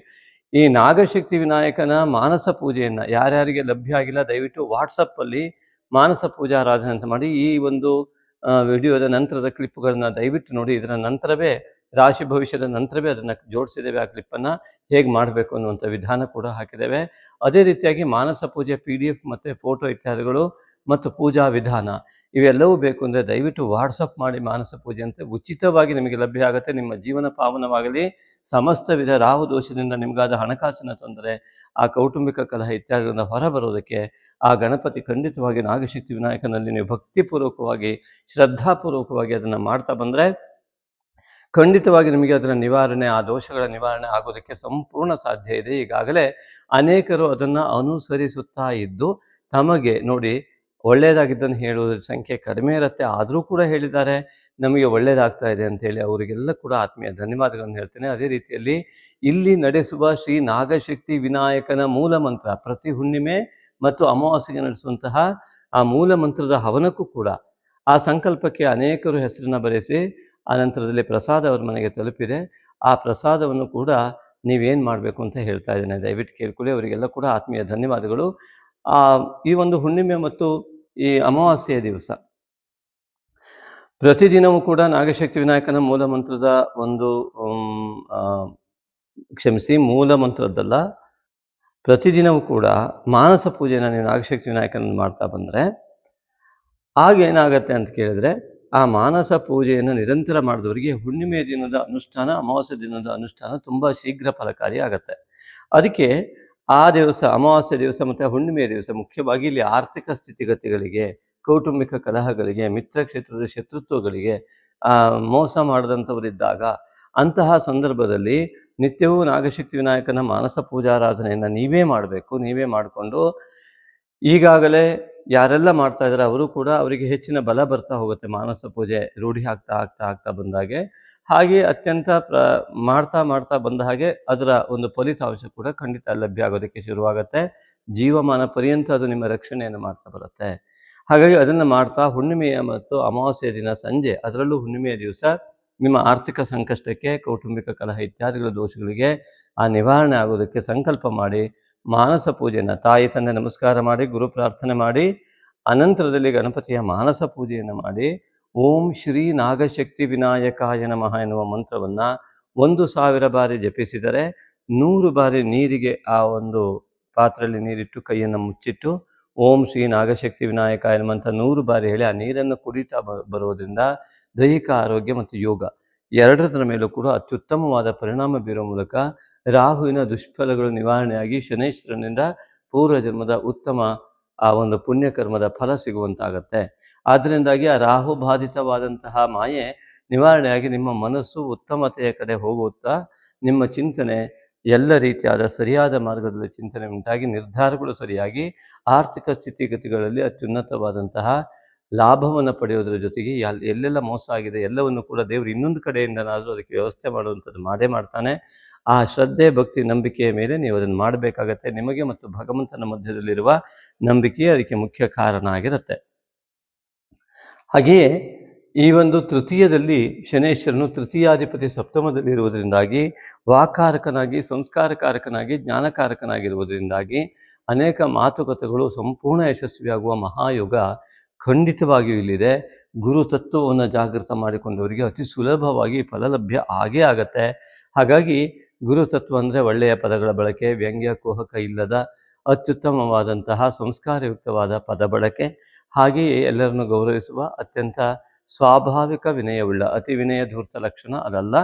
[SPEAKER 2] ಈ ನಾಗಶಕ್ತಿ ವಿನಾಯಕನ ಮಾನಸ ಪೂಜೆಯನ್ನು ಯಾರ್ಯಾರಿಗೆ ಲಭ್ಯ ಆಗಿಲ್ಲ ದಯವಿಟ್ಟು ವಾಟ್ಸಪ್ಪಲ್ಲಿ ಮಾನಸ ಪೂಜಾರಾಧನೆ ಅಂತ ಮಾಡಿ ಈ ಒಂದು ವಿಡಿಯೋದ ನಂತರದ ಕ್ಲಿಪ್ಗಳನ್ನ ದಯವಿಟ್ಟು ನೋಡಿ. ಇದರ ನಂತರವೇ ರಾಶಿ ಭವಿಷ್ಯದ ನಂತರವೇ ಅದನ್ನು ಜೋಡಿಸಿದ್ದೇವೆ. ಆ ಕ್ಲಿಪ್ಪನ್ನು ಹೇಗೆ ಮಾಡಬೇಕು ಅನ್ನುವಂಥ ವಿಧಾನ ಕೂಡ ಹಾಕಿದ್ದೇವೆ. ಅದೇ ರೀತಿಯಾಗಿ ಮಾನಸ ಪೂಜೆ PDF ಮತ್ತು ಫೋಟೋ ಇತ್ಯಾದಿಗಳು ಮತ್ತು ಪೂಜಾ ವಿಧಾನ ಇವೆಲ್ಲವೂ ಬೇಕು ಅಂದರೆ ದಯವಿಟ್ಟು ವಾಟ್ಸಪ್ ಮಾಡಿ. ಮಾನಸ ಪೂಜೆ ಅಂತ ಉಚಿತವಾಗಿ ನಿಮಗೆ ಲಭ್ಯ ಆಗುತ್ತೆ. ನಿಮ್ಮ ಜೀವನ ಪಾವನವಾಗಲಿ. ಸಮಸ್ತ ವಿಧ ರಾಹು ದೋಷದಿಂದ ನಿಮಗಾದ ಹಣಕಾಸಿನ ತೊಂದರೆ, ಆ ಕೌಟುಂಬಿಕ ಕಲಹ ಇತ್ಯಾದಿಗಳಿಂದ ಹೊರಬರೋದಕ್ಕೆ ಆ ಗಣಪತಿ ಖಂಡಿತವಾಗಿ ನಾಗಶಕ್ತಿ ವಿನಾಯಕನಲ್ಲಿ ನೀವು ಭಕ್ತಿಪೂರ್ವಕವಾಗಿ, ಶ್ರದ್ಧಾಪೂರ್ವಕವಾಗಿ ಅದನ್ನು ಮಾಡ್ತಾ ಬಂದರೆ ಖಂಡಿತವಾಗಿ ನಿಮಗೆ ಅದರ ನಿವಾರಣೆ, ಆ ದೋಷಗಳ ನಿವಾರಣೆ ಆಗೋದಕ್ಕೆ ಸಂಪೂರ್ಣ ಸಾಧ್ಯ ಇದೆ. ಈಗಾಗಲೇ ಅನೇಕರು ಅದನ್ನು ಅನುಸರಿಸುತ್ತಾ ಇದ್ದು ತಮಗೆ ನೋಡಿ ಒಳ್ಳೆಯದಾಗಿದ್ದನ್ನು ಹೇಳುವುದ್ರ ಸಂಖ್ಯೆ ಕಡಿಮೆ ಇರುತ್ತೆ. ಆದರೂ ಕೂಡ ಹೇಳಿದ್ದಾರೆ ನಮಗೆ ಒಳ್ಳೆಯದಾಗ್ತಾ ಇದೆ ಅಂತೇಳಿ. ಅವರಿಗೆಲ್ಲ ಕೂಡ ಆತ್ಮೀಯ ಧನ್ಯವಾದಗಳನ್ನು ಹೇಳ್ತೇನೆ. ಅದೇ ರೀತಿಯಲ್ಲಿ ಇಲ್ಲಿ ನಡೆಸುವ ಶ್ರೀ ನಾಗಶಕ್ತಿ ವಿನಾಯಕನ ಮೂಲ ಮಂತ್ರ ಪ್ರತಿ ಹುಣ್ಣಿಮೆ ಮತ್ತು ಅಮಾವಾಸ್ಯೆಗೆ ನಡೆಸುವಂತಹ ಆ ಮೂಲ ಮಂತ್ರದ ಹವನಕ್ಕೂ ಕೂಡ ಆ ಸಂಕಲ್ಪಕ್ಕೆ ಅನೇಕರು ಹೆಸರನ್ನು ಬರೆಸಿ ಆ ನಂತರದಲ್ಲಿ ಪ್ರಸಾದ ಅವ್ರ ಮನೆಗೆ ತಲುಪಿದೆ. ಆ ಪ್ರಸಾದವನ್ನು ಕೂಡ ನೀವೇನು ಮಾಡಬೇಕು ಅಂತ ಹೇಳ್ತಾ ಇದ್ದೇನೆ. ದಯವಿಟ್ಟು ಕೇಳ್ಕೊಳ್ಳಿ. ಅವರಿಗೆಲ್ಲ ಕೂಡ ಆತ್ಮೀಯ ಧನ್ಯವಾದಗಳು. ಈ ಒಂದು ಹುಣ್ಣಿಮೆ ಮತ್ತು ಈ ಅಮಾವಾಸ್ಯೆಯ ದಿವಸ ಪ್ರತಿದಿನವೂ ಕೂಡ ನಾಗಶಕ್ತಿ ವಿನಾಯಕನ ಮೂಲ ಮಂತ್ರದ ಒಂದು ಮೂಲ ಮಂತ್ರದ್ದಲ್ಲ, ಪ್ರತಿದಿನವೂ ಕೂಡ ಮಾನಸ ಪೂಜೆಯನ್ನು ನೀವು ನಾಗಶಕ್ತಿ ವಿನಾಯಕನ ಮಾಡ್ತಾ ಬಂದರೆ ಆಗೇನಾಗತ್ತೆ ಅಂತ ಕೇಳಿದ್ರೆ, ಆ ಮಾನಸ ಪೂಜೆಯನ್ನು ನಿರಂತರ ಮಾಡಿದವರಿಗೆ ಹುಣ್ಣಿಮೆ ದಿನದ ಅನುಷ್ಠಾನ, ಅಮಾವಾಸ್ಯೆ ದಿನದ ಅನುಷ್ಠಾನ ತುಂಬ ಶೀಘ್ರ ಫಲಕಾರಿ ಆಗುತ್ತೆ. ಅದಕ್ಕೆ ಆ ದಿವಸ, ಅಮಾವಾಸ್ಯೆ ದಿವಸ ಮತ್ತು ಹುಣ್ಣಿಮೆಯ ದಿವಸ ಮುಖ್ಯವಾಗಿ ಇಲ್ಲಿ ಆರ್ಥಿಕ ಸ್ಥಿತಿಗತಿಗಳಿಗೆ, ಕೌಟುಂಬಿಕ ಕಲಹಗಳಿಗೆ, ಮಿತ್ರ ಕ್ಷೇತ್ರದ ಶತ್ರುತ್ವಗಳಿಗೆ, ಮೋಸ ಮಾಡಿದಂಥವರಿದ್ದಾಗ ಅಂತಹ ಸಂದರ್ಭದಲ್ಲಿ ನಿತ್ಯವೂ ನಾಗಶಕ್ತಿ ವಿನಾಯಕನ ಮಾನಸ ಪೂಜಾರಾಧನೆಯನ್ನು ನೀವೇ ಮಾಡಬೇಕು. ನೀವೇ ಮಾಡಿಕೊಂಡು ಈಗಾಗಲೇ ಯಾರೆಲ್ಲ ಮಾಡ್ತಾ ಇದ್ದಾರೆ ಅವರು ಕೂಡ ಅವರಿಗೆ ಹೆಚ್ಚಿನ ಬಲ ಬರ್ತಾ ಹೋಗುತ್ತೆ. ಮಾನಸ ಪೂಜೆ ರೂಢಿ ಆಗ್ತಾ ಬಂದಾಗೆ. ಹಾಗೆ ಅತ್ಯಂತ ಮಾಡ್ತಾ ಮಾಡ್ತಾ ಬಂದ ಹಾಗೆ ಅದರ ಒಂದು ಫಲಿತಾಂಶ ಕೂಡ ಖಂಡಿತ ಲಭ್ಯ ಆಗೋದಕ್ಕೆ ಶುರುವಾಗುತ್ತೆ. ಜೀವಮಾನ ಪರ್ಯಂತ ಅದು ನಿಮ್ಮ ರಕ್ಷಣೆಯನ್ನು ಮಾಡ್ತಾ ಬರುತ್ತೆ. ಹಾಗಾಗಿ ಅದನ್ನು ಮಾಡ್ತಾ ಹುಣ್ಣಿಮೆಯ ಮತ್ತು ಅಮಾವಾಸ್ಯೆಯ ದಿನ ಸಂಜೆ, ಅದರಲ್ಲೂ ಹುಣ್ಣಿಮೆಯ ದಿವಸ ನಿಮ್ಮ ಆರ್ಥಿಕ ಸಂಕಷ್ಟಕ್ಕೆ, ಕೌಟುಂಬಿಕ ಕಲಹ ಇತ್ಯಾದಿಗಳ ದೋಷಗಳಿಗೆ ಆ ನಿವಾರಣೆ ಆಗೋದಕ್ಕೆ ಸಂಕಲ್ಪ ಮಾಡಿ ಮಾನಸ ಪೂಜೆಯನ್ನು, ತಾಯಿ ತಂದೆ ನಮಸ್ಕಾರ ಮಾಡಿ, ಗುರು ಪ್ರಾರ್ಥನೆ ಮಾಡಿ, ಅನಂತರದಲ್ಲಿ ಗಣಪತಿಯ ಮಾನಸ ಪೂಜೆಯನ್ನು ಮಾಡಿ, ಓಂ ಶ್ರೀ ನಾಗಶಕ್ತಿ ವಿನಾಯಕಾಯ ನಮಃ ಎನ್ನುವ ಮಂತ್ರವನ್ನು 1000 ಬಾರಿ ಜಪಿಸಿದರೆ 100 ಬಾರಿ ನೀರಿಗೆ ಆ ಒಂದು ಪಾತ್ರೆಯಲ್ಲಿ ನೀರಿಟ್ಟು ಕೈಯನ್ನು ಮುಚ್ಚಿಟ್ಟು ಓಂ ಶ್ರೀ ನಾಗಶಕ್ತಿ ವಿನಾಯಕ ಎನ್ನುವಂಥ 100 ಬಾರಿ ಹೇಳಿ ಆ ನೀರನ್ನು ಕುಡಿತಾ ಬರುವುದರಿಂದ ದೈಹಿಕ ಆರೋಗ್ಯ ಮತ್ತು ಯೋಗ ಎರಡರ ಮೇಲೂ ಕೂಡ ಅತ್ಯುತ್ತಮವಾದ ಪರಿಣಾಮ ಬೀರುವ ಮೂಲಕ ರಾಹುವಿನ ದುಷ್ಫಲಗಳು ನಿವಾರಣೆಯಾಗಿ ಶನೈಶ್ವರನಿಂದ ಪೂರ್ವಜನ್ಮದ ಉತ್ತಮ ಆ ಒಂದು ಪುಣ್ಯಕರ್ಮದ ಫಲ ಸಿಗುವಂತಾಗತ್ತೆ. ಆದ್ದರಿಂದಾಗಿ ಆ ರಾಹು ಬಾಧಿತವಾದಂತಹ ಮಾಯೆ ನಿವಾರಣೆಯಾಗಿ ನಿಮ್ಮ ಮನಸ್ಸು ಉತ್ತಮತೆಯ ಕಡೆ ಹೋಗುತ್ತಾ ನಿಮ್ಮ ಚಿಂತನೆ ಎಲ್ಲ ರೀತಿಯಾದ ಸರಿಯಾದ ಮಾರ್ಗದಲ್ಲಿ ಚಿಂತನೆ ಉಂಟಾಗಿ ನಿರ್ಧಾರಗಳು ಸರಿಯಾಗಿ ಆರ್ಥಿಕ ಸ್ಥಿತಿಗತಿಗಳಲ್ಲಿ ಅತ್ಯುನ್ನತವಾದಂತಹ ಲಾಭವನ್ನು ಪಡೆಯೋದ್ರ ಜೊತೆಗೆ ಎಲ್ಲೆಲ್ಲ ಮೋಸ ಆಗಿದೆ ಎಲ್ಲವನ್ನು ಕೂಡ ದೇವರು ಇನ್ನೊಂದು ಕಡೆಯಿಂದನಾದರೂ ಅದಕ್ಕೆ ವ್ಯವಸ್ಥೆ ಮಾಡುವಂಥದ್ದು ಮಾಡೇ ಮಾಡ್ತಾನೆ. ಆ ಶ್ರದ್ಧೆ, ಭಕ್ತಿ, ನಂಬಿಕೆಯ ಮೇಲೆ ನೀವು ಅದನ್ನು ಮಾಡಬೇಕಾಗತ್ತೆ. ನಿಮಗೆ ಮತ್ತು ಭಗವಂತನ ಮಧ್ಯದಲ್ಲಿರುವ ನಂಬಿಕೆಯೇ ಅದಕ್ಕೆ ಮುಖ್ಯ ಕಾರಣ ಆಗಿರುತ್ತೆ. ಹಾಗೆಯೇ ಈ ಒಂದು ತೃತೀಯದಲ್ಲಿ ಶನೇಶ್ವರನು ತೃತೀಯಾಧಿಪತಿ ಸಪ್ತಮದಲ್ಲಿ ಇರುವುದರಿಂದಾಗಿ ವಾಕಾರಕನಾಗಿ, ಸಂಸ್ಕಾರಕಾರಕನಾಗಿ, ಜ್ಞಾನಕಾರಕನಾಗಿರುವುದರಿಂದಾಗಿ ಅನೇಕ ಮಾತುಕತೆಗಳು ಸಂಪೂರ್ಣ ಯಶಸ್ವಿಯಾಗುವ ಮಹಾಯೋಗ ಖಂಡಿತವಾಗಿಯೂ ಇಲ್ಲಿದೆ. ಗುರು ತತ್ವವನ್ನು ಜಾಗೃತ ಮಾಡಿಕೊಂಡವರಿಗೆ ಅತಿ ಸುಲಭವಾಗಿ ಫಲಲಭ್ಯ ಆಗೇ ಆಗತ್ತೆ. ಹಾಗಾಗಿ ಗುರುತತ್ವ ಅಂದರೆ ಒಳ್ಳೆಯ ಪದಗಳ ಬಳಕೆ, ವ್ಯಂಗ್ಯ ಕುಹಕ ಇಲ್ಲದ ಅತ್ಯುತ್ತಮವಾದಂತಹ ಸಂಸ್ಕಾರಯುಕ್ತವಾದ ಪದ ಬಳಕೆ, ಹಾಗೆಯೇ ಎಲ್ಲರನ್ನು ಗೌರವಿಸುವ ಅತ್ಯಂತ ಸ್ವಾಭಾವಿಕ ವಿನಯವುಳ್ಳ, ಅತಿ ವಿನಯ ಧೂರ್ತ ಲಕ್ಷಣ ಅದಲ್ಲ,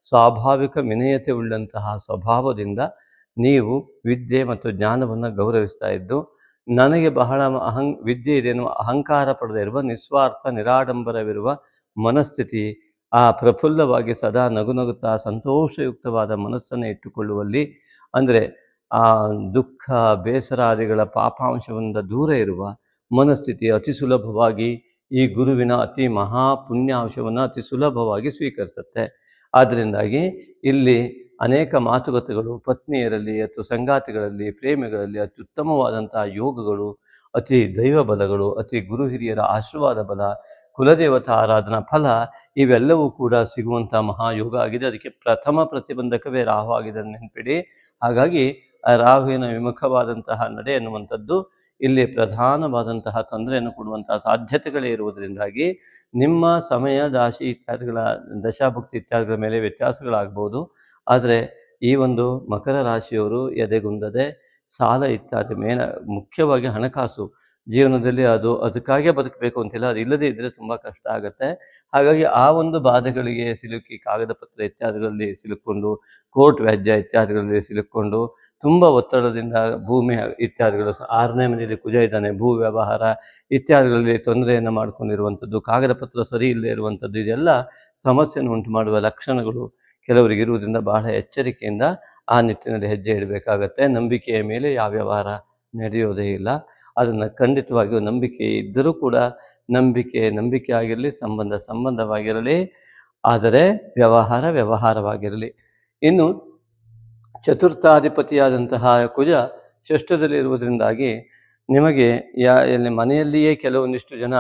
[SPEAKER 2] ಸ್ವಾಭಾವಿಕ ವಿನಯತೆ ಉಳ್ಳಂತಹ ಸ್ವಭಾವದಿಂದ ನೀವು ವಿದ್ಯೆ ಮತ್ತು ಜ್ಞಾನವನ್ನು ಗೌರವಿಸ್ತಾ ಇದ್ದು, ನನಗೆ ಬಹಳ ವಿದ್ಯೆ ಇದೆ ಎನ್ನುವ ಅಹಂಕಾರ ಪಡೆದೇ ಇರುವ ನಿಸ್ವಾರ್ಥ ನಿರಾಡಂಬರವಿರುವ ಮನಸ್ಥಿತಿ, ಆ ಪ್ರಫುಲ್ಲವಾಗಿ ಸದಾ ನಗುನಗುತ್ತಾ ಸಂತೋಷಯುಕ್ತವಾದ ಮನಸ್ಸನ್ನು ಇಟ್ಟುಕೊಳ್ಳುವಲ್ಲಿ, ಅಂದರೆ ಆ ದುಃಖ ಬೇಸರಾದಿಗಳ ಪಾಪಾಂಶದಿಂದ ದೂರ ಇರುವ ಮನಸ್ಥಿತಿ ಅತಿ ಸುಲಭವಾಗಿ ಈ ಗುರುವಿನ ಅತಿ ಮಹಾಪುಣ್ಯಾಂಶವನ್ನು ಅತಿ ಸುಲಭವಾಗಿ ಸ್ವೀಕರಿಸುತ್ತೆ. ಆದ್ದರಿಂದಾಗಿ ಇಲ್ಲಿ ಅನೇಕ ಮಾತುಕತೆಗಳು ಪತ್ನಿಯರಲ್ಲಿ ಅಥವಾ ಸಂಗಾತಿಗಳಲ್ಲಿ, ಪ್ರೇಮಿಗಳಲ್ಲಿ ಅತ್ಯುತ್ತಮವಾದಂತಹ ಯೋಗಗಳು, ಅತಿ ದೈವ ಬಲಗಳು, ಅತಿ ಗುರು ಹಿರಿಯರ ಆಶೀರ್ವಾದ ಬಲ, ಕುಲದೇವತಾ ಆರಾಧನಾ ಫಲ ಇವೆಲ್ಲವೂ ಕೂಡ ಸಿಗುವಂಥ ಮಹಾಯೋಗ ಆಗಿದೆ. ಅದಕ್ಕೆ ಪ್ರಥಮ ಪ್ರತಿಬಂಧಕವೇ ರಾಹು ಆಗಿದೆ ನೆನಪಿಡಿ. ಹಾಗಾಗಿ ಆ ರಾಹುವಿನ ವಿಮುಖವಾದಂತಹ ನಡೆ ಎನ್ನುವಂಥದ್ದು ಇಲ್ಲಿ ಪ್ರಧಾನವಾದಂತಹ ತೊಂದರೆಯನ್ನು ಕೊಡುವಂತಹ ಸಾಧ್ಯತೆಗಳೇ ಇರುವುದರಿಂದಾಗಿ ನಿಮ್ಮ ಸಮಯ ದಾಶಿ ಇತ್ಯಾದಿಗಳ ದಶಾಭುಕ್ತಿ ಇತ್ಯಾದಿಗಳ ಮೇಲೆ ವ್ಯತ್ಯಾಸಗಳಾಗ್ಬೋದು. ಆದರೆ ಈ ಒಂದು ಮಕರ ರಾಶಿಯವರು ಎದೆಗುಂದದೆ ಸಾಲ ಇತ್ಯಾದಿ ಮುಖ್ಯವಾಗಿ ಹಣಕಾಸು ಜೀವನದಲ್ಲಿ ಅದಕ್ಕಾಗೇ ಬದುಕಬೇಕು ಅಂತಿಲ್ಲ, ಅದು ಇಲ್ಲದೇ ಇದ್ದರೆ ತುಂಬ ಕಷ್ಟ ಆಗುತ್ತೆ. ಹಾಗಾಗಿ ಆ ಒಂದು ಬಾಧೆಗಳಿಗೆ ಸಿಲುಕಿ ಕಾಗದ ಪತ್ರ ಇತ್ಯಾದಿಗಳಲ್ಲಿ ಸಿಲುಕೊಂಡು, ಕೋರ್ಟ್ ವ್ಯಾಜ್ಯ ಇತ್ಯಾದಿಗಳಲ್ಲಿ ಸಿಲುಕೊಂಡು, ತುಂಬ ಒತ್ತಡದಿಂದ ಭೂಮಿ ಇತ್ಯಾದಿಗಳು, 6ನೇ ಮನೆಯಲ್ಲಿ ಕುಜ ಇದ್ದಾನೆ, ಭೂ ವ್ಯವಹಾರ ಇತ್ಯಾದಿಗಳಲ್ಲಿ ತೊಂದರೆಯನ್ನು ಮಾಡಿಕೊಂಡಿರುವಂಥದ್ದು, ಕಾಗದ ಪತ್ರ ಸರಿ ಇಲ್ಲದೆ ಇರುವಂಥದ್ದು, ಇದೆಲ್ಲ ಸಮಸ್ಯೆಯನ್ನು ಉಂಟು ಮಾಡುವ ಲಕ್ಷಣಗಳು ಕೆಲವರಿಗೆ ಇರುವುದರಿಂದ ಬಹಳ ಎಚ್ಚರಿಕೆಯಿಂದ ಆ ನಿಟ್ಟಿನಲ್ಲಿ ಹೆಜ್ಜೆ ಇಡಬೇಕಾಗತ್ತೆ. ನಂಬಿಕೆಯ ಮೇಲೆ ಯಾವ ವ್ಯವಹಾರ ನಡೆಯೋದೇ ಇಲ್ಲ. ಅದನ್ನು ಖಂಡಿತವಾಗಿಯೂ ನಂಬಿಕೆ ಇದ್ದರೂ ಕೂಡ ನಂಬಿಕೆ ಆಗಿರಲಿ, ಸಂಬಂಧವಾಗಿರಲಿ, ಆದರೆ ವ್ಯವಹಾರವಾಗಿರಲಿ. ಇನ್ನು ಚತುರ್ಥಾಧಿಪತಿಯಾದಂತಹ ಕುಜ ಷಷ್ಠದಲ್ಲಿ ಇರುವುದರಿಂದಾಗಿ ನಿಮಗೆ ಮನೆಯಲ್ಲಿಯೇ ಕೆಲವೊಂದಿಷ್ಟು ಜನ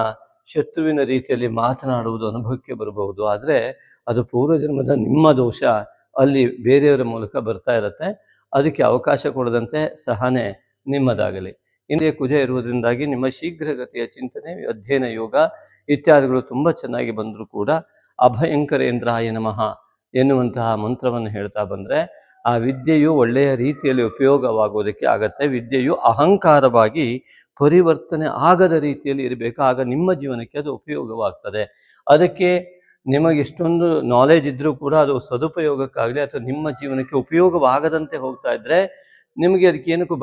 [SPEAKER 2] ಶತ್ರುವಿನ ರೀತಿಯಲ್ಲಿ ಮಾತನಾಡುವುದು ಅನುಭವಕ್ಕೆ ಬರಬಹುದು. ಆದರೆ ಅದು ಪೂರ್ವಜನ್ಮದ ನಿಮ್ಮ ದೋಷ ಅಲ್ಲಿ ಬೇರೆಯವರ ಮೂಲಕ ಬರ್ತಾ ಇರುತ್ತೆ. ಅದಕ್ಕೆ ಅವಕಾಶ ಕೊಡದಂತೆ ಸಹನೆ ನಿಮ್ಮದಾಗಲಿ. ಇಂದೇ ಕುಜ ಇರುವುದರಿಂದಾಗಿ ನಿಮ್ಮ ಶೀಘ್ರಗತಿಯ ಚಿಂತನೆ, ಅಧ್ಯಯನ, ಯೋಗ ಇತ್ಯಾದಿಗಳು ತುಂಬ ಚೆನ್ನಾಗಿ ಬಂದರೂ ಕೂಡ ಅಭಯಂಕರೇಂದ್ರಾಯ ನಮಃ ಎನ್ನುವಂತಹ ಮಂತ್ರವನ್ನು ಹೇಳ್ತಾ ಬಂದರೆ ಆ ವಿದ್ಯೆಯು ಒಳ್ಳೆಯ ರೀತಿಯಲ್ಲಿ ಉಪಯೋಗವಾಗುವುದಕ್ಕೆ ಆಗತ್ತೆ. ವಿದ್ಯೆಯು ಅಹಂಕಾರವಾಗಿ ಪರಿವರ್ತನೆ ಆಗದ ರೀತಿಯಲ್ಲಿ ಇರಬೇಕು. ಆಗ ನಿಮ್ಮ ಜೀವನಕ್ಕೆ ಅದು ಉಪಯೋಗವಾಗ್ತದೆ. ಅದಕ್ಕೆ ನಿಮಗಿಷ್ಟೊಂದು ನಾಲೆಜ್ ಇದ್ದರೂ ಕೂಡ ಅದು ಸದುಪಯೋಗಕ್ಕಾಗಲಿ ಅಥವಾ ನಿಮ್ಮ ಜೀವನಕ್ಕೆ ಉಪಯೋಗವಾಗದಂತೆ ಹೋಗ್ತಾ ಇದ್ದರೆ, ನಿಮಗೆ ಅದಕ್ಕೆ ಏನಕ್ಕೂ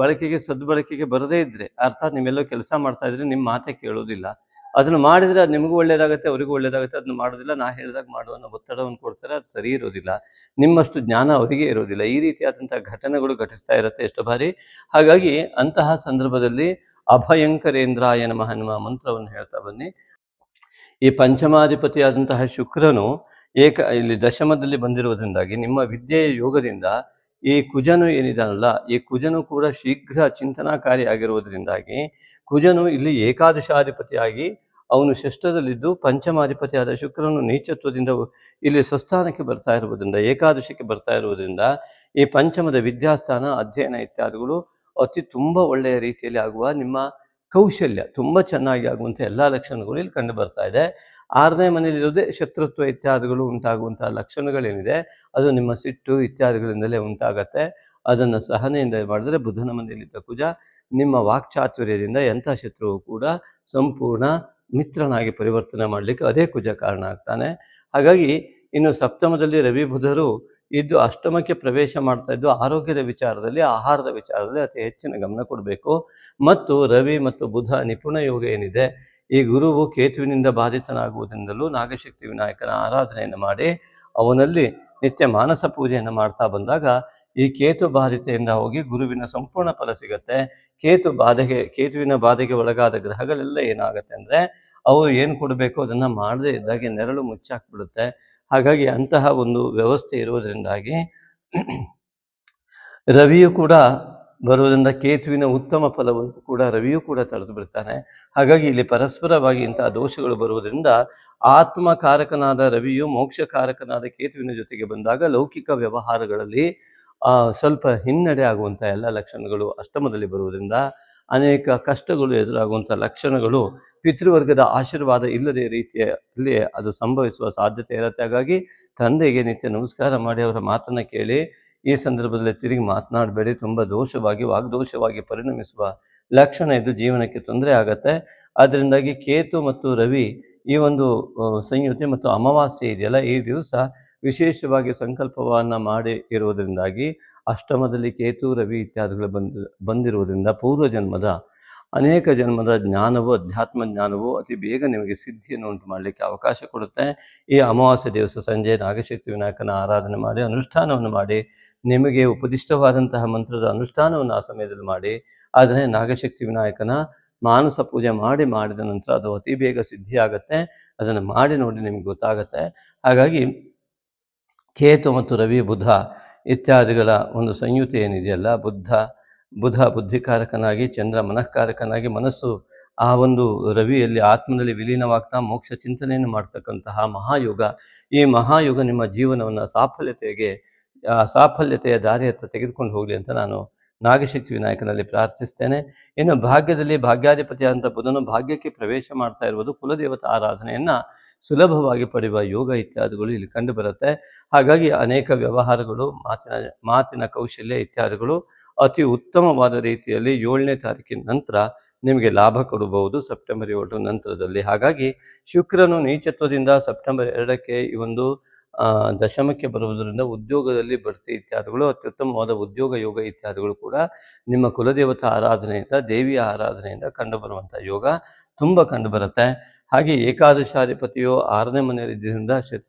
[SPEAKER 2] ಸದ್ಬಳಕೆಗೆ ಬರದೇ ಇದ್ದರೆ, ಅರ್ಥಾತ್ ನೀವೆಲ್ಲೋ ಕೆಲಸ ಮಾಡ್ತಾ ಇದ್ರೆ ನಿಮ್ಮ ಮಾತೇ ಕೇಳೋದಿಲ್ಲ. ಅದನ್ನು ಮಾಡಿದರೆ ಅದು ನಿಮಗೂ ಒಳ್ಳೆಯದಾಗುತ್ತೆ, ಅವರಿಗೂ ಒಳ್ಳೆಯದಾಗುತ್ತೆ. ಅದನ್ನು ಮಾಡೋದಿಲ್ಲ, ನಾ ಹೇಳಿದಾಗ ಮಾಡುವ ಒತ್ತಡವನ್ನು ಕೊಡ್ತಾರೆ, ಅದು ಸರಿ ಇರೋದಿಲ್ಲ. ನಿಮ್ಮಷ್ಟು ಜ್ಞಾನ ಅವರಿಗೆ ಇರೋದಿಲ್ಲ. ಈ ರೀತಿಯಾದಂಥ ಘಟನೆಗಳು ಘಟಿಸ್ತಾ ಇರುತ್ತೆ ಎಷ್ಟು ಬಾರಿ. ಹಾಗಾಗಿ ಅಂತಹ ಸಂದರ್ಭದಲ್ಲಿ ಅಭಯಂಕರೇಂದ್ರಾಯ ನಮಃ ಎನ್ನುವ ಮಂತ್ರವನ್ನು ಹೇಳ್ತಾ ಬನ್ನಿ. ಈ ಪಂಚಮಾಧಿಪತಿಯಾದಂತಹ ಶುಕ್ರನು ಇಲ್ಲಿ ದಶಮದಲ್ಲಿ ಬಂದಿರುವುದರಿಂದಾಗಿ ನಿಮ್ಮ ವಿದ್ಯೆಯ ಯೋಗದಿಂದ ಈ ಕುಜನು ಏನಿದಾನಲ್ಲ, ಈ ಕುಜನು ಕೂಡ ಶೀಘ್ರ ಚಿಂತನಾಕಾರಿಯಾಗಿರುವುದರಿಂದಾಗಿ ಕುಜನು ಇಲ್ಲಿ ಏಕಾದಶಾಧಿಪತಿಯಾಗಿ ಅವನು ಷಷ್ಠದಲ್ಲಿದ್ದು ಪಂಚಮಾಧಿಪತಿಯಾದ ಶುಕ್ರನು ನೀಚತ್ವದಿಂದ ಇಲ್ಲಿ ಸ್ವಸ್ಥಾನಕ್ಕೆ ಬರ್ತಾ ಇರುವುದರಿಂದ, ಏಕಾದಶಕ್ಕೆ ಬರ್ತಾ ಇರುವುದರಿಂದ ಈ ಪಂಚಮದ ವಿದ್ಯಾಸ್ಥಾನ, ಅಧ್ಯಯನ ಇತ್ಯಾದಿಗಳು ತುಂಬ ಒಳ್ಳೆಯ ರೀತಿಯಲ್ಲಿ ಆಗುವ, ನಿಮ್ಮ ಕೌಶಲ್ಯ ತುಂಬ ಚೆನ್ನಾಗಿ ಆಗುವಂಥ ಎಲ್ಲ ಲಕ್ಷಣಗಳು ಇಲ್ಲಿ ಕಂಡು ಬರ್ತಾ ಇದೆ. 6ನೇ ಮನೆಯಲ್ಲಿರೋದೇ ಶತ್ರುತ್ವ ಇತ್ಯಾದಿಗಳು ಉಂಟಾಗುವಂತಹ ಲಕ್ಷಣಗಳೇನಿದೆ ಅದು ನಿಮ್ಮ ಸಿಟ್ಟು ಇತ್ಯಾದಿಗಳಿಂದಲೇ ಉಂಟಾಗತ್ತೆ. ಅದನ್ನು ಸಹನೆಯಿಂದ ಮಾಡಿದ್ರೆ ಬುಧನ ಮನೆಯಲ್ಲಿದ್ದ ಕುಜ ನಿಮ್ಮ ವಾಕ್ಚಾತುರ್ಯದಿಂದ ಎಂಥ ಶತ್ರುವು ಕೂಡ ಸಂಪೂರ್ಣ ಮಿತ್ರನಾಗಿ ಪರಿವರ್ತನೆ ಮಾಡಲಿಕ್ಕೆ ಅದೇ ಕುಜ ಕಾರಣ ಆಗ್ತಾನೆ. ಹಾಗಾಗಿ ಇನ್ನು ಸಪ್ತಮದಲ್ಲಿ ರವಿ ಬುಧರು ಇದ್ದು ಅಷ್ಟಮಕ್ಕೆ ಪ್ರವೇಶ ಮಾಡ್ತಾ ಇದ್ದು ಆರೋಗ್ಯದ ವಿಚಾರದಲ್ಲಿ, ಆಹಾರದ ವಿಚಾರದಲ್ಲಿ ಅತಿ ಹೆಚ್ಚಿನ ಗಮನ ಕೊಡಬೇಕು. ಮತ್ತು ರವಿ ಮತ್ತು ಬುಧ ನಿಪುಣ ಯೋಗ ಏನಿದೆ, ಈ ಗುರುವು ಕೇತುವಿನಿಂದ ಬಾಧಿತನಾಗುವುದರಿಂದಲೂ ನಾಗಶಕ್ತಿ ವಿನಾಯಕನ ಆರಾಧನೆಯನ್ನು ಮಾಡಿ ಅವನಲ್ಲಿ ನಿತ್ಯ ಮಾನಸ ಪೂಜೆಯನ್ನು ಮಾಡ್ತಾ ಬಂದಾಗ ಈ ಕೇತು ಬಾಧಿತೆಯಿಂದ ಹೋಗಿ ಗುರುವಿನ ಸಂಪೂರ್ಣ ಫಲ ಸಿಗತ್ತೆ. ಕೇತುವಿನ ಬಾಧೆಗೆ ಒಳಗಾದ ಗ್ರಹಗಳೆಲ್ಲ ಏನಾಗುತ್ತೆ ಅಂದರೆ ಅವು ಏನು ಕೊಡಬೇಕು ಅದನ್ನು ಮಾಡದೇ ಇದ್ದಾಗೆ ನೆರಳು ಮುಚ್ಚಾಕ್ಬಿಡುತ್ತೆ. ಹಾಗಾಗಿ ಅಂತಹ ಒಂದು ವ್ಯವಸ್ಥೆ ಇರುವುದರಿಂದಾಗಿ ರವಿಯು ಕೂಡ ಬರುವುದರಿಂದ ಕೇತುವಿನ ಉತ್ತಮ ಫಲವನ್ನು ಕೂಡ ರವಿಯು ಕೂಡ ತಡೆದು ಬಿಡ್ತಾನೆ. ಹಾಗಾಗಿ ಇಲ್ಲಿ ಪರಸ್ಪರವಾಗಿ ಇಂತಹ ದೋಷಗಳು ಬರುವುದರಿಂದ ಆತ್ಮಕಾರಕನಾದ ರವಿಯು ಮೋಕ್ಷಕಾರಕನಾದ ಕೇತುವಿನ ಜೊತೆಗೆ ಬಂದಾಗ ಲೌಕಿಕ ವ್ಯವಹಾರಗಳಲ್ಲಿ ಸ್ವಲ್ಪ ಹಿನ್ನಡೆ ಆಗುವಂಥ ಎಲ್ಲ ಲಕ್ಷಣಗಳು ಅಷ್ಟಮದಲ್ಲಿ ಬರುವುದರಿಂದ ಅನೇಕ ಕಷ್ಟಗಳು ಎದುರಾಗುವಂಥ ಲಕ್ಷಣಗಳು, ಪಿತೃವರ್ಗದ ಆಶೀರ್ವಾದ ಇಲ್ಲದೆ ರೀತಿಯಲ್ಲಿ ಅದು ಸಂಭವಿಸುವ ಸಾಧ್ಯತೆ ಇರುತ್ತೆ. ಹಾಗಾಗಿ ತಂದೆಗೆ ನಿತ್ಯ ನಮಸ್ಕಾರ ಮಾಡಿ ಅವರ ಮಾತನ್ನು ಕೇಳಿ ಈ ಸಂದರ್ಭದಲ್ಲಿ ತಿರುಗಿ ಮಾತನಾಡಬೇಡಿ. ತುಂಬ ದೋಷವಾಗಿ ವಾಗ್ದೋಷವಾಗಿ ಪರಿಣಮಿಸುವ ಲಕ್ಷಣ ಇದು ಜೀವನಕ್ಕೆ ತೊಂದರೆ ಆಗತ್ತೆ. ಅದರಿಂದಾಗಿ ಕೇತು ಮತ್ತು ರವಿ ಈ ಒಂದು ಸಂಯುತಿ ಮತ್ತು ಅಮಾವಾಸ್ಯೆ ಇದೆಯಲ್ಲ, ಈ ದಿವಸ ವಿಶೇಷವಾಗಿ ಸಂಕಲ್ಪವನ್ನು ಮಾಡಿ ಇರುವುದರಿಂದಾಗಿ ಅಷ್ಟಮದಲ್ಲಿ ಕೇತು ರವಿ ಇತ್ಯಾದಿಗಳು ಬಂದಿರುವುದರಿಂದ ಪೂರ್ವಜನ್ಮದ ಅನೇಕ ಜನ್ಮದ ಜ್ಞಾನವು, ಅಧ್ಯಾತ್ಮ ಜ್ಞಾನವು ಅತಿ ಬೇಗ ನಿಮಗೆ ಸಿದ್ಧಿಯನ್ನು ಉಂಟು ಮಾಡಲಿಕ್ಕೆ ಅವಕಾಶ ಕೊಡುತ್ತೆ. ಈ ಅಮಾವಾಸ್ಯೆ ದಿವಸ ಸಂಜೆ ನಾಗಶಕ್ತಿ ವಿನಾಯಕನ ಆರಾಧನೆ ಮಾಡಿ ಅನುಷ್ಠಾನವನ್ನು ಮಾಡಿ, ನಿಮಗೆ ಉಪದಿಷ್ಟವಾದಂತಹ ಮಂತ್ರದ ಅನುಷ್ಠಾನವನ್ನು ಆ ಸಮಯದಲ್ಲಿ ಮಾಡಿ, ಆದರೆ ನಾಗಶಕ್ತಿ ವಿನಾಯಕನ ಮಾನಸ ಪೂಜೆ ಮಾಡಿದ ನಂತರ ಅದು ಅತಿ ಬೇಗ ಸಿದ್ಧಿಯಾಗತ್ತೆ. ಅದನ್ನು ಮಾಡಿ ನೋಡಿ ನಿಮಗೆ ಗೊತ್ತಾಗತ್ತೆ. ಹಾಗಾಗಿ ಕೇತು ಮತ್ತು ರವಿ ಬುಧ ಇತ್ಯಾದಿಗಳ ಒಂದು ಸಂಯುತಿ ಏನಿದೆಯಲ್ಲ, ಬುಧ ಬುದ್ಧಿಕಾರಕನಾಗಿ, ಚಂದ್ರ ಮನಃಕಾರಕನಾಗಿ, ಮನಸ್ಸು ಆ ಒಂದು ರವಿಯಲ್ಲಿ ಆತ್ಮನಲ್ಲಿ ವಿಲೀನವಾಗ್ತಾ ಮೋಕ್ಷ ಚಿಂತನೆಯನ್ನು ಮಾಡ್ತಕ್ಕಂತಹ ಮಹಾಯುಗ. ಈ ಮಹಾಯುಗ ನಿಮ್ಮ ಜೀವನವನ್ನು ಸಾಫಲ್ಯತೆಯ ದಾರಿಯತ್ತ ತೆಗೆದುಕೊಂಡು ಹೋಗಲಿ ಅಂತ ನಾನು ನಾಗಶಕ್ತಿ ವಿನಾಯಕನಲ್ಲಿ ಪ್ರಾರ್ಥಿಸ್ತೇನೆ. ಇನ್ನು ಭಾಗ್ಯದಲ್ಲಿ ಭಾಗ್ಯಾಧಿಪತಿ ಅಂತ ಬುಧನು ಭಾಗ್ಯಕ್ಕೆ ಪ್ರವೇಶ ಮಾಡ್ತಾ ಇರುವುದು ಕುಲದೇವತಾ ಆರಾಧನೆಯನ್ನು ಸುಲಭವಾಗಿ ಪಡೆಯುವ ಯೋಗ ಇತ್ಯಾದಿಗಳು ಇಲ್ಲಿ ಕಂಡು ಬರುತ್ತೆ. ಹಾಗಾಗಿ ಅನೇಕ ವ್ಯವಹಾರಗಳು, ಮಾತಿನ ಕೌಶಲ್ಯ ಇತ್ಯಾದಿಗಳು ಅತಿ ಉತ್ತಮವಾದ ರೀತಿಯಲ್ಲಿ 7ನೇ ತಾರೀಕಿನ ನಂತರ ನಿಮಗೆ ಲಾಭ ಕೊಡಬಹುದು, ಸೆಪ್ಟೆಂಬರ್ 7 ನಂತರದಲ್ಲಿ. ಹಾಗಾಗಿ ಶುಕ್ರನು ನೀಚತ್ವದಿಂದ ಸೆಪ್ಟೆಂಬರ್ 2ಕ್ಕೆ ಈ ಒಂದು ದಶಮಕ್ಕೆ ಬರುವುದರಿಂದ ಉದ್ಯೋಗದಲ್ಲಿ ಬಡ್ತಿ ಇತ್ಯಾದಿಗಳು, ಅತ್ಯುತ್ತಮವಾದ ಉದ್ಯೋಗ ಯೋಗ ಇತ್ಯಾದಿಗಳು ಕೂಡ ನಿಮ್ಮ ಕುಲದೇವತಾ ಆರಾಧನೆಯಿಂದ, ದೇವಿಯ ಆರಾಧನೆಯಿಂದ ಕಂಡುಬರುವಂಥ ಯೋಗ ತುಂಬ ಕಂಡುಬರುತ್ತೆ. ಹಾಗೆ ಏಕಾದಶಾಧಿಪತಿಯು 6ನೇ ಮನೆಯಲ್ಲಿದ್ದರಿಂದ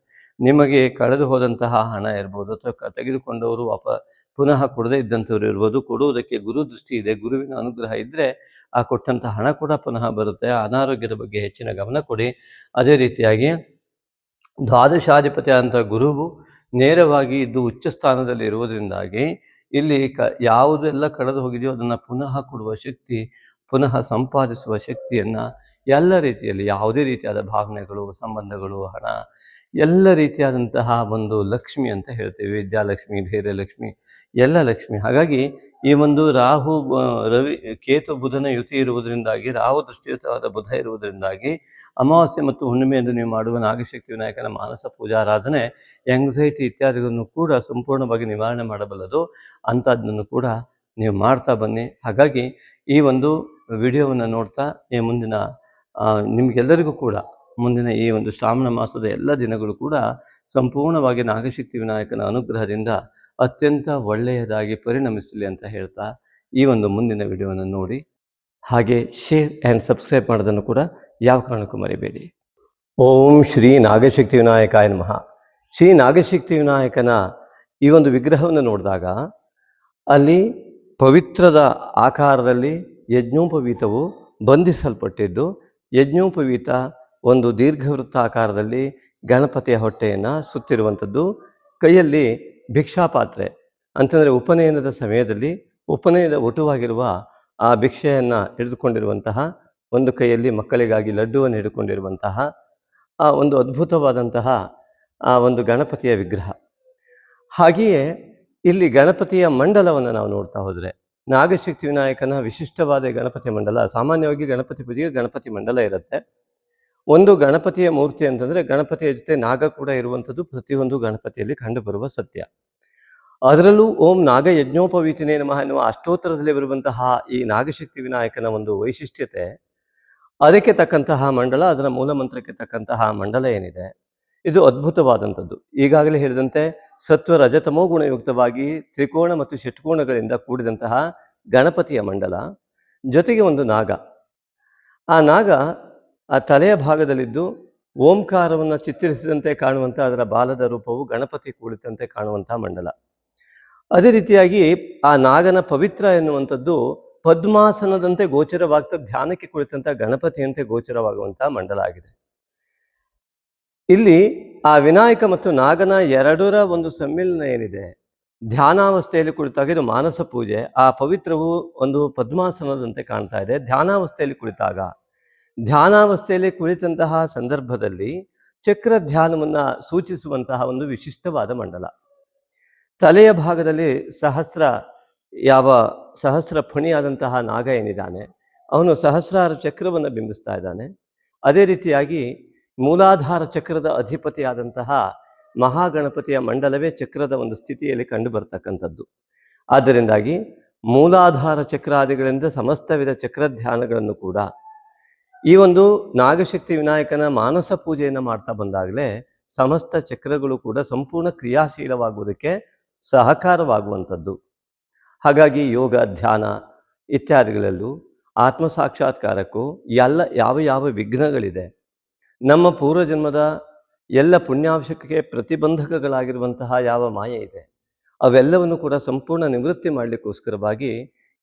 [SPEAKER 2] ನಿಮಗೆ ಕಳೆದು ಹೋದಂತಹ ಹಣ ಇರ್ಬೋದು, ಅಥವಾ ತೆಗೆದುಕೊಂಡವರು ಪುನಃ ಕೊಡದೇ ಇದ್ದಂಥವ್ರು ಇರ್ಬೋದು. ಕೊಡುವುದಕ್ಕೆ ಗುರು ದೃಷ್ಟಿ ಇದೆ, ಗುರುವಿನ ಅನುಗ್ರಹ ಇದ್ದರೆ ಆ ಕೊಟ್ಟಂಥ ಹಣ ಕೂಡ ಪುನಃ ಬರುತ್ತೆ. ಅನಾರೋಗ್ಯದ ಬಗ್ಗೆ ಹೆಚ್ಚಿನ ಗಮನ ಕೊಡಿ. ಅದೇ ರೀತಿಯಾಗಿ ದ್ವಾದಶಾಧಿಪತಿ ಅಂತ ಗುರುವು ನೇರವಾಗಿ ಇದ್ದು ಉಚ್ಚ ಸ್ಥಾನದಲ್ಲಿ ಇರುವುದರಿಂದಾಗಿ ಇಲ್ಲಿ ಯಾವುದೆಲ್ಲ ಕಳೆದು ಹೋಗಿದೆಯೋ ಅದನ್ನು ಪುನಃ ಕೊಡುವ ಶಕ್ತಿ, ಪುನಃ ಸಂಪಾದಿಸುವ ಶಕ್ತಿಯನ್ನು ಎಲ್ಲ ರೀತಿಯಲ್ಲಿ, ಯಾವುದೇ ರೀತಿಯಾದ ಭಾವನೆಗಳು, ಸಂಬಂಧಗಳು, ಹಣ, ಎಲ್ಲ ರೀತಿಯಾದಂತಹ ಒಂದು ಲಕ್ಷ್ಮಿ ಅಂತ ಹೇಳ್ತೀವಿ. ವಿದ್ಯಾಲಕ್ಷ್ಮಿ, ಧೈರ್ಯಲಕ್ಷ್ಮಿ, ಎಲ್ಲ ಲಕ್ಷ್ಮಿ. ಹಾಗಾಗಿ ಈ ಒಂದು ರವಿ ಕೇತು ಬುಧನ ಯುತಿ ಇರುವುದರಿಂದಾಗಿ, ರಾಹು ದೃಷ್ಟಿಯುತವಾದ ಬುಧ ಇರುವುದರಿಂದಾಗಿ ಅಮಾವಾಸ್ಯೆ ಮತ್ತು ಹುಣ್ಣಿಮೆಯಿಂದ ನೀವು ಮಾಡುವ ನಾಗಶಕ್ತಿ ವಿನಾಯಕನ ಮಾನಸ ಪೂಜಾರಾಧನೆ ಎಂಗ್ಸೈಟಿ ಇತ್ಯಾದಿಗಳನ್ನು ಕೂಡ ಸಂಪೂರ್ಣವಾಗಿ ನಿವಾರಣೆ ಮಾಡಬಲ್ಲದು. ಅಂಥದ್ದನ್ನು ಕೂಡ ನೀವು ಮಾಡ್ತಾ ಬನ್ನಿ. ಹಾಗಾಗಿ ಈ ಒಂದು ವಿಡಿಯೋವನ್ನು ನೋಡ್ತಾ ಮುಂದಿನ ನಿಮಗೆಲ್ಲರಿಗೂ ಕೂಡ ಮುಂದಿನ ಈ ಒಂದು ಶ್ರಾವಣ ಮಾಸದ ಎಲ್ಲ ದಿನಗಳು ಕೂಡ ಸಂಪೂರ್ಣವಾಗಿ ನಾಗಶಕ್ತಿ ವಿನಾಯಕನ ಅನುಗ್ರಹದಿಂದ ಅತ್ಯಂತ ಒಳ್ಳೆಯದಾಗಿ ಪರಿಣಮಿಸಲಿ ಅಂತ ಹೇಳ್ತಾ ಈ ಒಂದು ಮುಂದಿನ ವಿಡಿಯೋವನ್ನು ನೋಡಿ. ಹಾಗೆ ಶೇರ್ ಆ್ಯಂಡ್ ಸಬ್ಸ್ಕ್ರೈಬ್ ಮಾಡೋದನ್ನು ಕೂಡ ಯಾವ ಕಾರಣಕ್ಕೂ ಮರಿಬೇಡಿ. ಓಂ ಶ್ರೀ ನಾಗಶಕ್ತಿ ವಿನಾಯಕಾಯ ನಮಃ. ಶ್ರೀ ನಾಗಶಕ್ತಿ ವಿನಾಯಕನ ಈ ಒಂದು ವಿಗ್ರಹವನ್ನು ನೋಡಿದಾಗ ಅಲ್ಲಿ ಪವಿತ್ರದ ಆಕಾರದಲ್ಲಿ ಯಜ್ಞೋಪವೀತವು ಬಂಧಿಸಲ್ಪಟ್ಟಿದ್ದು, ಯಜ್ಞೋಪವೀತ ಒಂದು ದೀರ್ಘವೃತ್ತ ಆಕಾರದಲ್ಲಿ ಗಣಪತಿಯ ಹೊಟ್ಟೆಯನ್ನು ಸುತ್ತಿರುವಂಥದ್ದು. ಕೈಯಲ್ಲಿ ಭಿಕ್ಷಾಪಾತ್ರೆ ಅಂತಂದರೆ ಉಪನಯನದ ಸಮಯದಲ್ಲಿ ಉಪನಯನದ ಒಟುವಾಗಿರುವ ಆ ಭಿಕ್ಷೆಯನ್ನು ಹಿಡಿದುಕೊಂಡಿರುವಂತಹ, ಒಂದು ಕೈಯಲ್ಲಿ ಮಕ್ಕಳಿಗಾಗಿ ಲಡ್ಡುವನ್ನು ಹಿಡ್ಕೊಂಡಿರುವಂತಹ ಆ ಒಂದು ಅದ್ಭುತವಾದಂತಹ ಆ ಒಂದು ಗಣಪತಿಯ ವಿಗ್ರಹ. ಹಾಗೆಯೇ ಇಲ್ಲಿ ಗಣಪತಿಯ ಮಂಡಲವನ್ನು ನಾವು ನೋಡ್ತಾ ಹೋದರೆ, ನಾಗಶಕ್ತಿ ವಿನಾಯಕನ ವಿಶಿಷ್ಟವಾದ ಗಣಪತಿ ಮಂಡಲ. ಸಾಮಾನ್ಯವಾಗಿ ಗಣಪತಿ ಪೂಜೆಗೆ ಗಣಪತಿ ಮಂಡಲ ಇರುತ್ತೆ. ಒಂದು ಗಣಪತಿಯ ಮೂರ್ತಿ ಅಂತಂದರೆ ಗಣಪತಿಯ ಜೊತೆ ನಾಗ ಕೂಡ ಇರುವಂಥದ್ದು ಪ್ರತಿಯೊಂದು ಗಣಪತಿಯಲ್ಲಿ ಕಂಡುಬರುವ ಸತ್ಯ. ಅದರಲ್ಲೂ ಓಂ ನಾಗ ಯಜ್ಞೋಪವೀತಿನೇ ನಮಃ ಎನ್ನುವ ಅಷ್ಟೋತ್ತರದಲ್ಲಿ ಬರುವಂತಹ ಈ ನಾಗಶಕ್ತಿ ವಿನಾಯಕನ ಒಂದು ವೈಶಿಷ್ಟ್ಯತೆ, ಅದಕ್ಕೆ ತಕ್ಕಂತಹ ಮಂಡಲ, ಅದರ ಮೂಲ ಮಂತ್ರಕ್ಕೆ ತಕ್ಕಂತಹ ಮಂಡಲ ಏನಿದೆ, ಇದು ಅದ್ಭುತವಾದಂಥದ್ದು. ಈಗಾಗಲೇ ಹೇಳಿದಂತೆ ಸತ್ವ ರಜತಮೋ ಗುಣಯುಕ್ತವಾಗಿ ತ್ರಿಕೋಣ ಮತ್ತು ಷಟ್ಕೋಣಗಳಿಂದ ಕೂಡಿದಂತಹ ಗಣಪತಿಯ ಮಂಡಲ, ಜೊತೆಗೆ ಒಂದು ನಾಗ. ಆ ನಾಗ ಆ ತಲೆಯ ಭಾಗದಲ್ಲಿದ್ದು ಓಂಕಾರವನ್ನು ಚಿತ್ರಿಸಿದಂತೆ ಕಾಣುವಂಥ ಅದರ ಬಾಲದ ರೂಪವು ಗಣಪತಿ ಕುಳಿತಂತೆ ಕಾಣುವಂಥ ಮಂಡಲ. ಅದೇ ರೀತಿಯಾಗಿ ಆ ನಾಗನ ಪವಿತ್ರ ಎನ್ನುವಂಥದ್ದು ಪದ್ಮಾಸನದಂತೆ ಗೋಚರವಾಗ್ತಾ ಧ್ಯಾನಕ್ಕೆ ಕುಳಿತಂಥ ಗಣಪತಿಯಂತೆ ಗೋಚರವಾಗುವಂಥ ಮಂಡಲ ಆಗಿದೆ. ಇಲ್ಲಿ ಆ ವಿನಾಯಕ ಮತ್ತು ನಾಗನ ಎರಡರ ಒಂದು ಸಮ್ಮಿಲನ ಏನಿದೆ, ಧ್ಯಾನಾವಸ್ಥೆಯಲ್ಲಿ ಕುಳಿತಾಗ ಇದು ಮಾನಸ ಪೂಜೆ. ಆ ಪವಿತ್ರವು ಒಂದು ಪದ್ಮಾಸನದಂತೆ ಕಾಣ್ತಾ ಇದೆ. ಧ್ಯಾನಾವಸ್ಥೆಯಲ್ಲಿ ಕುಳಿತಾಗ, ಧ್ಯಾನಾವಸ್ಥೆಯಲ್ಲಿ ಕುಳಿತಂತಹ ಸಂದರ್ಭದಲ್ಲಿ ಚಕ್ರ ಧ್ಯಾನವನ್ನು ಸೂಚಿಸುವಂತಹ ಒಂದು ವಿಶಿಷ್ಟವಾದ ಮಂಡಲ. ತಲೆಯ ಭಾಗದಲ್ಲಿ ಸಹಸ್ರ ಫಣಿಯಾದಂತಹ ನಾಗ ಏನಿದ್ದಾನೆ, ಅವನು ಸಹಸ್ರಾರು ಚಕ್ರವನ್ನು ಬಿಂಬಿಸ್ತಾ ಇದ್ದಾನೆ. ಅದೇ ರೀತಿಯಾಗಿ ಮೂಲಾಧಾರ ಚಕ್ರದ ಅಧಿಪತಿಯಾದಂತಹ ಮಹಾಗಣಪತಿಯ ಮಂಡಲವೇ ಚಕ್ರದ ಒಂದು ಸ್ಥಿತಿಯಲ್ಲಿ ಕಂಡು ಬರ್ತಕ್ಕಂಥದ್ದು. ಆದ್ದರಿಂದಾಗಿ ಮೂಲಾಧಾರ ಚಕ್ರಾದಿಗಳಿಂದ ಸಮಸ್ತ ವಿಧ ಚಕ್ರಧ್ಯಾನಗಳನ್ನು ಕೂಡ ಈ ಒಂದು ನಾಗಶಕ್ತಿ ವಿನಾಯಕನ ಮಾನಸ ಪೂಜೆಯನ್ನು ಮಾಡ್ತಾ ಬಂದಾಗಲೇ ಸಮಸ್ತ ಚಕ್ರಗಳು ಕೂಡ ಸಂಪೂರ್ಣ ಕ್ರಿಯಾಶೀಲವಾಗುವುದಕ್ಕೆ ಸಹಕಾರವಾಗುವಂಥದ್ದು. ಹಾಗಾಗಿ ಯೋಗ, ಧ್ಯಾನ ಇತ್ಯಾದಿಗಳಲ್ಲೂ ಆತ್ಮ ಸಾಕ್ಷಾತ್ಕಾರಕ್ಕೂ ಯಾವ ವಿಘ್ನಗಳಿದೆ, ನಮ್ಮ ಪೂರ್ವಜನ್ಮದ ಎಲ್ಲ ಪುಣ್ಯಾವಶ್ಯಕಕ್ಕೆ ಪ್ರತಿಬಂಧಕಗಳಾಗಿರುವಂತಹ ಯಾವ ಮಾಯೆ ಇದೆ, ಅವೆಲ್ಲವನ್ನು ಕೂಡ ಸಂಪೂರ್ಣ ನಿವೃತ್ತಿ ಮಾಡಲಿಕ್ಕೋಸ್ಕರವಾಗಿ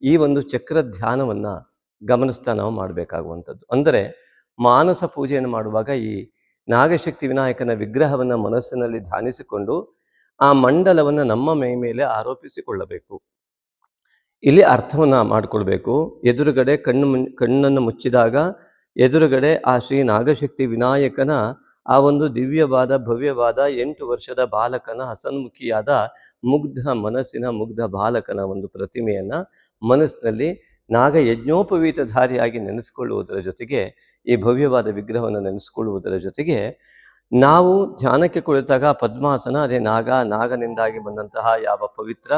[SPEAKER 2] ಈ ಒಂದು ಚಕ್ರ ಧ್ಯಾನವನ್ನು ಗಮನಿಸ್ತಾ ನಾವು ಮಾಡಬೇಕಾಗುವಂಥದ್ದು. ಅಂದರೆ ಮಾನಸ ಪೂಜೆಯನ್ನು ಮಾಡುವಾಗ ಈ ನಾಗಶಕ್ತಿ ವಿನಾಯಕನ ವಿಗ್ರಹವನ್ನು ಮನಸ್ಸಿನಲ್ಲಿ ಧ್ಯಾನಿಸಿಕೊಂಡು ಆ ಮಂಡಲವನ್ನು ನಮ್ಮ ಮೈ ಮೇಲೆ ಆರೋಪಿಸಿಕೊಳ್ಳಬೇಕು. ಇಲ್ಲಿ ಅರ್ಥವನ್ನು ಮಾಡಿಕೊಳ್ಬೇಕು. ಎದುರುಗಡೆ ಕಣ್ಣನ್ನು ಮುಚ್ಚಿದಾಗ ಎದುರುಗಡೆ ಆ ಶ್ರೀ ನಾಗಶಕ್ತಿ ವಿನಾಯಕನ ಆ ಒಂದು ದಿವ್ಯವಾದ ಭವ್ಯವಾದ 8 ವರ್ಷದ ಬಾಲಕನ ಹಸನ್ಮುಖಿಯಾದ ಮುಗ್ಧ ಮನಸ್ಸಿನ ಮುಗ್ಧ ಬಾಲಕನ ಒಂದು ಪ್ರತಿಮೆಯನ್ನು ಮನಸ್ಸಿನಲ್ಲಿ ನಾಗ ಯಜ್ಞೋಪವೀತಧಾರಿಯಾಗಿ ನೆನೆಸ್ಕೊಳ್ಳುವುದರ ಜೊತೆಗೆ, ಈ ಭವ್ಯವಾದ ವಿಗ್ರಹವನ್ನು ನೆನೆಸ್ಕೊಳ್ಳುವುದರ ಜೊತೆಗೆ, ನಾವು ಧ್ಯಾನಕ್ಕೆ ಕುಳಿತಾಗ ಪದ್ಮಾಸನ, ಅದೇ ನಾಗನಿಂದಾಗಿ ಬಂದಂತಹ ಯಾವ ಪವಿತ್ರ,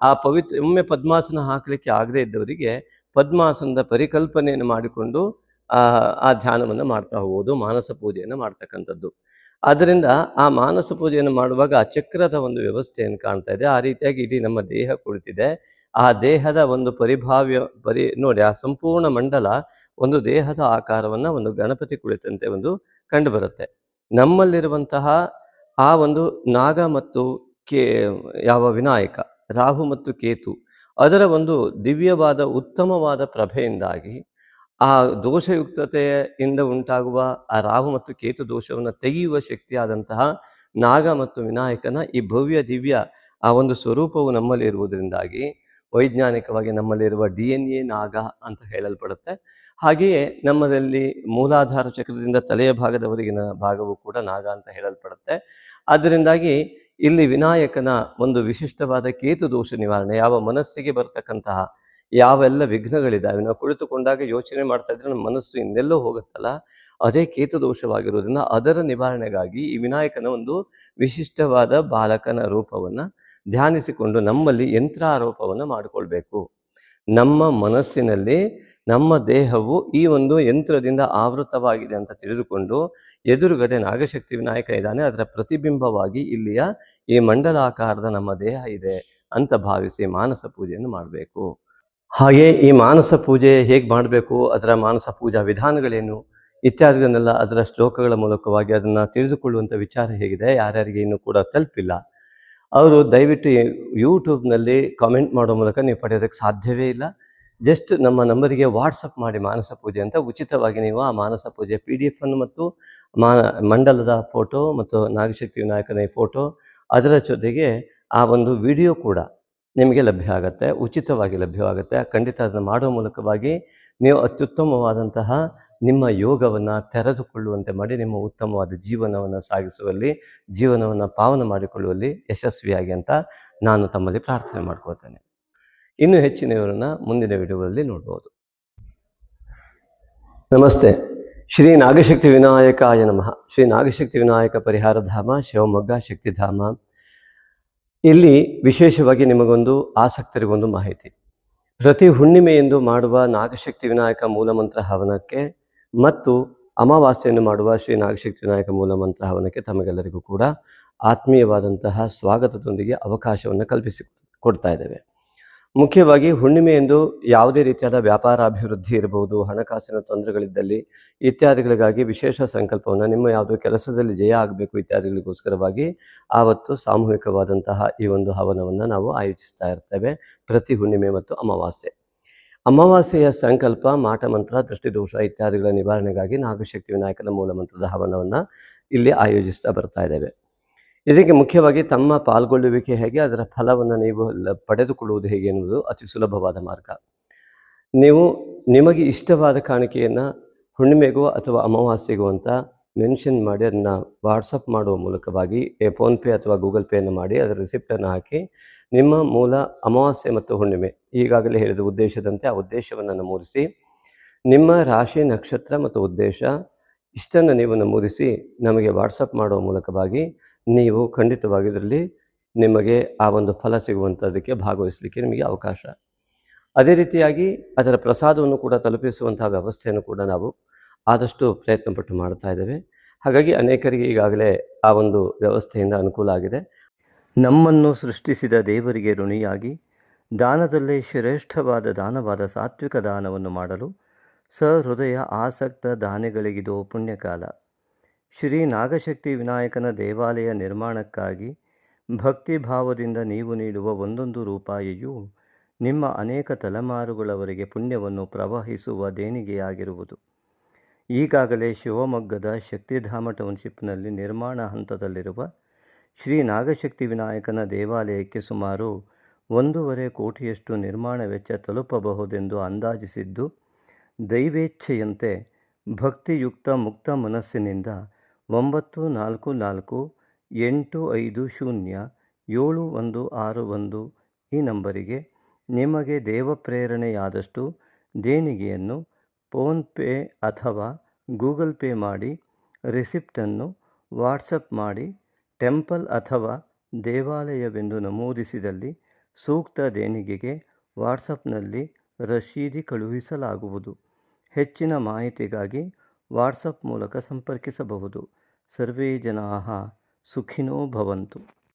[SPEAKER 2] ಆ ಪವಿತ್ರ ಒಮ್ಮೆ ಪದ್ಮಾಸನ ಹಾಕಲಿಕ್ಕೆ ಆಗದೇ ಇದ್ದವರಿಗೆ ಪದ್ಮಾಸನದ ಪರಿಕಲ್ಪನೆಯನ್ನು ಮಾಡಿಕೊಂಡು ಆ ಧ್ಯಾನವನ್ನು ಮಾಡ್ತಾ ಹೋಗುವುದು ಮಾನಸ ಪೂಜೆಯನ್ನು ಮಾಡ್ತಕ್ಕಂಥದ್ದು. ಆದ್ದರಿಂದ ಆ ಮಾನಸ ಪೂಜೆಯನ್ನು ಮಾಡುವಾಗ ಆ ಚಕ್ರದ ಒಂದು ವ್ಯವಸ್ಥೆಯನ್ನು ಕಾಣ್ತಾ ಇದೆ. ಆ ರೀತಿಯಾಗಿ ಇಡೀ ನಮ್ಮ ದೇಹ ಕುಳಿತಿದೆ. ಆ ದೇಹದ ಒಂದು ನೋಡಿ, ಆ ಸಂಪೂರ್ಣ ಮಂಡಲ ಒಂದು ದೇಹದ ಆಕಾರವನ್ನು ಒಂದು ಗಣಪತಿ ಕುಳಿತಂತೆ ಒಂದು ಕಂಡು ಬರುತ್ತೆ. ನಮ್ಮಲ್ಲಿರುವಂತಹ ಆ ಒಂದು ನಾಗ ಮತ್ತು ಯಾವ ವಿನಾಯಕ, ರಾಹು ಮತ್ತು ಕೇತು, ಅದರ ಒಂದು ದಿವ್ಯವಾದ ಉತ್ತಮವಾದ ಪ್ರಭೆಯಿಂದಾಗಿ ಆ ದೋಷಯುಕ್ತತೆಯಿಂದ ಉಂಟಾಗುವ ಆ ರಾಹು ಮತ್ತು ಕೇತು ದೋಷವನ್ನು ತೆಗೆಯುವ ಶಕ್ತಿಯಾದಂತಹ ನಾಗ ಮತ್ತು ವಿನಾಯಕನ ಈ ಭವ್ಯ ದಿವ್ಯ ಆ ಒಂದು ಸ್ವರೂಪವು ನಮ್ಮಲ್ಲಿ ಇರುವುದರಿಂದಾಗಿ ವೈಜ್ಞಾನಿಕವಾಗಿ ನಮ್ಮಲ್ಲಿರುವ DNA ನಾಗ ಅಂತ ಹೇಳಲ್ಪಡುತ್ತೆ. ಹಾಗೆಯೇ ನಮ್ಮಲ್ಲಿ ಮೂಲಾಧಾರ ಚಕ್ರದಿಂದ ತಲೆಯ ಭಾಗದವರೆಗಿನ ಭಾಗವು ಕೂಡ ನಾಗ ಅಂತ ಹೇಳಲ್ಪಡುತ್ತೆ. ಆದ್ದರಿಂದಾಗಿ ಇಲ್ಲಿ ವಿನಾಯಕನ ಒಂದು ವಿಶಿಷ್ಟವಾದ ಕೇತು ದೋಷ ನಿವಾರಣೆ, ಯಾವ ಮನಸ್ಸಿಗೆ ಬರ್ತಕ್ಕಂತಹ ಯಾವೆಲ್ಲ ವಿಘ್ನಗಳಿದ್ದಾವೆ, ನಾವು ಕುಳಿತುಕೊಂಡಾಗ ಯೋಚನೆ ಮಾಡ್ತಾ ಇದ್ರೆ ನಮ್ಮ ಮನಸ್ಸು ಇನ್ನೆಲ್ಲೋ ಹೋಗುತ್ತಲ್ಲ, ಅದೇ ಕೇತು ದೋಷವಾಗಿರೋದ್ರಿಂದ ಅದರ ನಿವಾರಣೆಗಾಗಿ ಈ ವಿನಾಯಕನ ಒಂದು ವಿಶಿಷ್ಟವಾದ ಬಾಲಕನ ರೂಪವನ್ನು ಧ್ಯಾನಿಸಿಕೊಂಡು ನಮ್ಮಲ್ಲಿ ಯಂತ್ರಾರೋಪವನ್ನು ಮಾಡಿಕೊಳ್ಬೇಕು. ನಮ್ಮ ಮನಸ್ಸಿನಲ್ಲಿ ನಮ್ಮ ದೇಹವು ಈ ಒಂದು ಯಂತ್ರದಿಂದ ಆವೃತವಾಗಿದೆ ಅಂತ ತಿಳಿದುಕೊಂಡು ಎದುರುಗಡೆ ನಾಗಶಕ್ತಿ ವಿನಾಯಕ ಇದ್ದಾನೆ, ಅದರ ಪ್ರತಿಬಿಂಬವಾಗಿ ಇಲ್ಲಿಯ ಈ ಮಂಡಲಾಕಾರದ ನಮ್ಮ ದೇಹ ಇದೆ ಅಂತ ಭಾವಿಸಿ ಮಾನಸ ಪೂಜೆಯನ್ನು ಮಾಡಬೇಕು. ಹಾಗೆ ಈ ಮಾನಸ ಪೂಜೆ ಹೇಗೆ ಮಾಡಬೇಕು, ಅದರ ಮಾನಸ ಪೂಜಾ ವಿಧಾನಗಳೇನು ಇತ್ಯಾದಿಗಳನ್ನೆಲ್ಲ ಅದರ ಶ್ಲೋಕಗಳ ಮೂಲಕವಾಗಿ ಅದನ್ನು ತಿಳಿದುಕೊಳ್ಳುವಂಥ ವಿಚಾರ ಹೇಗಿದೆ, ಯಾರ್ಯಾರಿಗೆ ಇನ್ನೂ ಕೂಡ ತಲುಪಿಲ್ಲ ಅವರು ದಯವಿಟ್ಟು ಯೂಟ್ಯೂಬ್ನಲ್ಲಿ ಕಾಮೆಂಟ್ ಮಾಡೋ ಮೂಲಕ ನೀವು ಪಡೆಯೋದಕ್ಕೆ ಸಾಧ್ಯವೇ ಇಲ್ಲ. ಜಸ್ಟ್ ನಮ್ಮ ನಂಬರಿಗೆ ವಾಟ್ಸಪ್ ಮಾಡಿ ಮಾನಸ ಪೂಜೆ ಅಂತ ಉಚಿತವಾಗಿ ನೀವು ಆ ಮಾನಸ ಪೂಜೆ PDF ಅನ್ನು ಮತ್ತು ಮಂಡಲದ ಫೋಟೋ ಮತ್ತು ನಾಗಶಕ್ತಿ ವಿನಾಯಕನ ಫೋಟೋ ಅದರ ಜೊತೆಗೆ ಆ ಒಂದು ವಿಡಿಯೋ ಕೂಡ ನಿಮಗೆ ಲಭ್ಯ ಆಗುತ್ತೆ, ಉಚಿತವಾಗಿ ಲಭ್ಯವಾಗುತ್ತೆ. ಖಂಡಿತ ಅದನ್ನು ಮಾಡುವ ಮೂಲಕವಾಗಿ ನೀವು ಅತ್ಯುತ್ತಮವಾದಂತಹ ನಿಮ್ಮ ಯೋಗವನ್ನು ತೆರೆದುಕೊಳ್ಳುವಂತೆ ಮಾಡಿ ನಿಮ್ಮ ಉತ್ತಮವಾದ ಜೀವನವನ್ನು ಸಾಗಿಸುವಲ್ಲಿ, ಜೀವನವನ್ನು ಪಾವನ ಮಾಡಿಕೊಳ್ಳುವಲ್ಲಿ ಯಶಸ್ವಿಯಾಗಿ ಅಂತ ನಾನು ತಮ್ಮಲ್ಲಿ ಪ್ರಾರ್ಥನೆ ಮಾಡ್ಕೊಳ್ತೇನೆ. ಇನ್ನೂ ಹೆಚ್ಚಿನ ವಿವರನ್ನ ಮುಂದಿನ ವಿಡಿಯೋಗಳಲ್ಲಿ ನೋಡ್ಬೋದು. ನಮಸ್ತೆ. ಶ್ರೀ ನಾಗಶಕ್ತಿ ವಿನಾಯಕಾಯ ನಮಃ. ಶ್ರೀ ನಾಗಶಕ್ತಿ ವಿನಾಯಕ ಪರಿಹಾರ ಧಾಮ ಶಿವಮೊಗ್ಗ ಶಕ್ತಿಧಾಮ. ಇಲ್ಲಿ ವಿಶೇಷವಾಗಿ ನಿಮಗೊಂದು ಆಸಕ್ತರಿಗೊಂದು ಮಾಹಿತಿ. ಪ್ರತಿ ಹುಣ್ಣಿಮೆಯೆಂದು ಮಾಡುವ ನಾಗಶಕ್ತಿ ವಿನಾಯಕ ಮೂಲಮಂತ್ರ ಹವನಕ್ಕೆ ಮತ್ತು ಅಮಾವಾಸ್ಯೆಯನ್ನು ಮಾಡುವ ಶ್ರೀ ನಾಗಶಕ್ತಿ ವಿನಾಯಕ ಮೂಲಮಂತ್ರ ಹವನಕ್ಕೆ ತಮಗೆಲ್ಲರಿಗೂ ಕೂಡ ಆತ್ಮೀಯವಾದಂತಹ ಸ್ವಾಗತದೊಂದಿಗೆ ಅವಕಾಶವನ್ನು ಕಲ್ಪಿಸಿ ಕೊಡ್ತಾ ಇದ್ದೇವೆ. ಮುಖ್ಯವಾಗಿ ಹುಣ್ಣಿಮೆಯೆಂದು ಯಾವುದೇ ರೀತಿಯಾದ ವ್ಯಾಪಾರ ಅಭಿವೃದ್ಧಿ ಇರಬಹುದು, ಹಣಕಾಸಿನ ತೊಂದರೆಗಳಿದ್ದಲ್ಲಿ ಇತ್ಯಾದಿಗಳಿಗಾಗಿ ವಿಶೇಷ ಸಂಕಲ್ಪವನ್ನು, ನಿಮ್ಮ ಯಾವುದೋ ಕೆಲಸದಲ್ಲಿ ಜಯ ಆಗಬೇಕು ಇತ್ಯಾದಿಗಳಿಗೋಸ್ಕರವಾಗಿ ಆವತ್ತು ಸಾಮೂಹಿಕವಾದಂತಹ ಈ ಒಂದು ಹವನವನ್ನು ನಾವು ಆಯೋಜಿಸ್ತಾ ಇರ್ತೇವೆ ಪ್ರತಿ ಹುಣ್ಣಿಮೆ ಮತ್ತು ಅಮಾವಾಸ್ಯೆ. ಅಮಾವಾಸ್ಯೆಯ ಸಂಕಲ್ಪ, ಮಾಟ ಮಂತ್ರ, ದೃಷ್ಟಿದೋಷ ಇತ್ಯಾದಿಗಳ ನಿವಾರಣೆಗಾಗಿ ನಾಗಶಕ್ತಿ ವಿನಾಯಕನ ಮೂಲಮಂತ್ರದ ಹವನವನ್ನು ಇಲ್ಲಿ ಆಯೋಜಿಸ್ತಾ ಬರ್ತಾ ಇದ್ದೇವೆ. ಇದಕ್ಕೆ ಮುಖ್ಯವಾಗಿ ತಮ್ಮ ಪಾಲ್ಗೊಳ್ಳುವಿಕೆ ಹೇಗೆ, ಅದರ ಫಲವನ್ನು ನೀವು ಪಡೆದುಕೊಳ್ಳುವುದು ಹೇಗೆ ಎನ್ನುವುದು ಅತಿ ಸುಲಭವಾದ ಮಾರ್ಗ. ನೀವು ನಿಮಗೆ ಇಷ್ಟವಾದ ಕಾಣಿಕೆಯನ್ನು ಹುಣ್ಣಿಮೆಗೋ ಅಥವಾ ಅಮಾವಾಸ್ಯೆಗೋ ಅಂತ ಮೆನ್ಷನ್ ಮಾಡಿ ಅದನ್ನು ವಾಟ್ಸಪ್ ಮಾಡುವ ಮೂಲಕವಾಗಿ ಫೋನ್ಪೇ ಅಥವಾ ಗೂಗಲ್ ಪೇಯನ್ನು ಮಾಡಿ ಅದರ ರಿಸಿಪ್ಟನ್ನು ಹಾಕಿ ನಿಮ್ಮ ಮೂಲ ಅಮಾವಾಸ್ಯೆ ಮತ್ತು ಹುಣ್ಣಿಮೆ ಈಗಾಗಲೇ ಹೇಳಿದ ಉದ್ದೇಶದಂತೆ ಆ ಉದ್ದೇಶವನ್ನು ನಮೂದಿಸಿ, ನಿಮ್ಮ ರಾಶಿ, ನಕ್ಷತ್ರ ಮತ್ತು ಉದ್ದೇಶ ಇಷ್ಟನ್ನು ನೀವು ನಮೂದಿಸಿ ನಮಗೆ ವಾಟ್ಸಪ್ ಮಾಡುವ ಮೂಲಕವಾಗಿ ನೀವು ಖಂಡಿತವಾಗಿ ಇದರಲ್ಲಿ ನಿಮಗೆ ಆ ಒಂದು ಫಲ ಸಿಗುವಂಥದ್ದಕ್ಕೆ ಭಾಗವಹಿಸಲಿಕ್ಕೆ ನಿಮಗೆ ಅವಕಾಶ. ಅದೇ ರೀತಿಯಾಗಿ ಅದರ ಪ್ರಸಾದವನ್ನು ಕೂಡ ತಲುಪಿಸುವಂತಹ ವ್ಯವಸ್ಥೆಯನ್ನು ಕೂಡ ನಾವು ಆದಷ್ಟು ಪ್ರಯತ್ನಪಟ್ಟು ಮಾಡ್ತಾ ಇದ್ದೇವೆ. ಹಾಗಾಗಿ ಅನೇಕರಿಗೆ ಈಗಾಗಲೇ ಆ ಒಂದು ವ್ಯವಸ್ಥೆಯಿಂದ ಅನುಕೂಲ ಆಗಿದೆ. ನಮ್ಮನ್ನು ಸೃಷ್ಟಿಸಿದ ದೇವರಿಗೆ ಋಣಿಯಾಗಿ ದಾನದಲ್ಲೇ ಶ್ರೇಷ್ಠವಾದ ದಾನವಾದ ಸಾತ್ವಿಕ ದಾನವನ್ನು ಮಾಡಲು ಸಹೃದಯ ಆಸಕ್ತ ದಾನಿಗಳಿಗಿದು ಪುಣ್ಯಕಾಲ. ಶ್ರೀ ನಾಗಶಕ್ತಿ ವಿನಾಯಕನ ದೇವಾಲಯ ನಿರ್ಮಾಣಕ್ಕಾಗಿ ಭಕ್ತಿ ಭಾವದಿಂದ ನೀವು ನೀಡುವ ಒಂದೊಂದು ರೂಪಾಯಿಯೂ ನಿಮ್ಮ ಅನೇಕ ತಲೆಮಾರುಗಳವರೆಗೆ ಪುಣ್ಯವನ್ನು ಪ್ರವಹಿಸುವ ದೇಣಿಗೆಯಾಗಿರುವುದು. ಈಗಾಗಲೇ ಶಿವಮೊಗ್ಗದ ಶಕ್ತಿಧಾಮ ಟೌನ್ಶಿಪ್ನಲ್ಲಿ ನಿರ್ಮಾಣ ಹಂತದಲ್ಲಿರುವ ಶ್ರೀ ನಾಗಶಕ್ತಿ ವಿನಾಯಕನ ದೇವಾಲಯಕ್ಕೆ ಸುಮಾರು 1.5 ಕೋಟಿಯಷ್ಟು ನಿರ್ಮಾಣ ವೆಚ್ಚ ತಲುಪಬಹುದೆಂದು ಅಂದಾಜಿಸಿದ್ದು, ದೈವೇಚ್ಛೆಯಂತೆ ಭಕ್ತಿಯುಕ್ತ ಮುಕ್ತ ಮನಸ್ಸಿನಿಂದ 9448507161 ಈ ನಂಬರಿಗೆ ನಿಮಗೆ ದೇವಪ್ರೇರಣೆಯಾದಷ್ಟು ದೇಣಿಗೆಯನ್ನು ಫೋನ್ಪೇ ಅಥವಾ ಗೂಗಲ್ ಪೇ ಮಾಡಿ ರಿಸಿಪ್ಟನ್ನು ವಾಟ್ಸಪ್ ಮಾಡಿ ಟೆಂಪಲ್ ಅಥವಾ ದೇವಾಲಯವೆಂದು ನಮೂದಿಸಿದಲ್ಲಿ ಸೂಕ್ತ ದೇಣಿಗೆಗೆ ವಾಟ್ಸಪ್ನಲ್ಲಿ ರಶೀದಿ ಕಳುಹಿಸಲಾಗುವುದು. ಹೆಚ್ಚಿನ ಮಾಹಿತಿಗಾಗಿ ವಾಟ್ಸಪ್ ಮೂಲಕ ಸಂಪರ್ಕಿಸಬಹುದು. ಸರ್ವೇ ಜನಾಃ ಸುಖಿನೋ ಭವಂತು.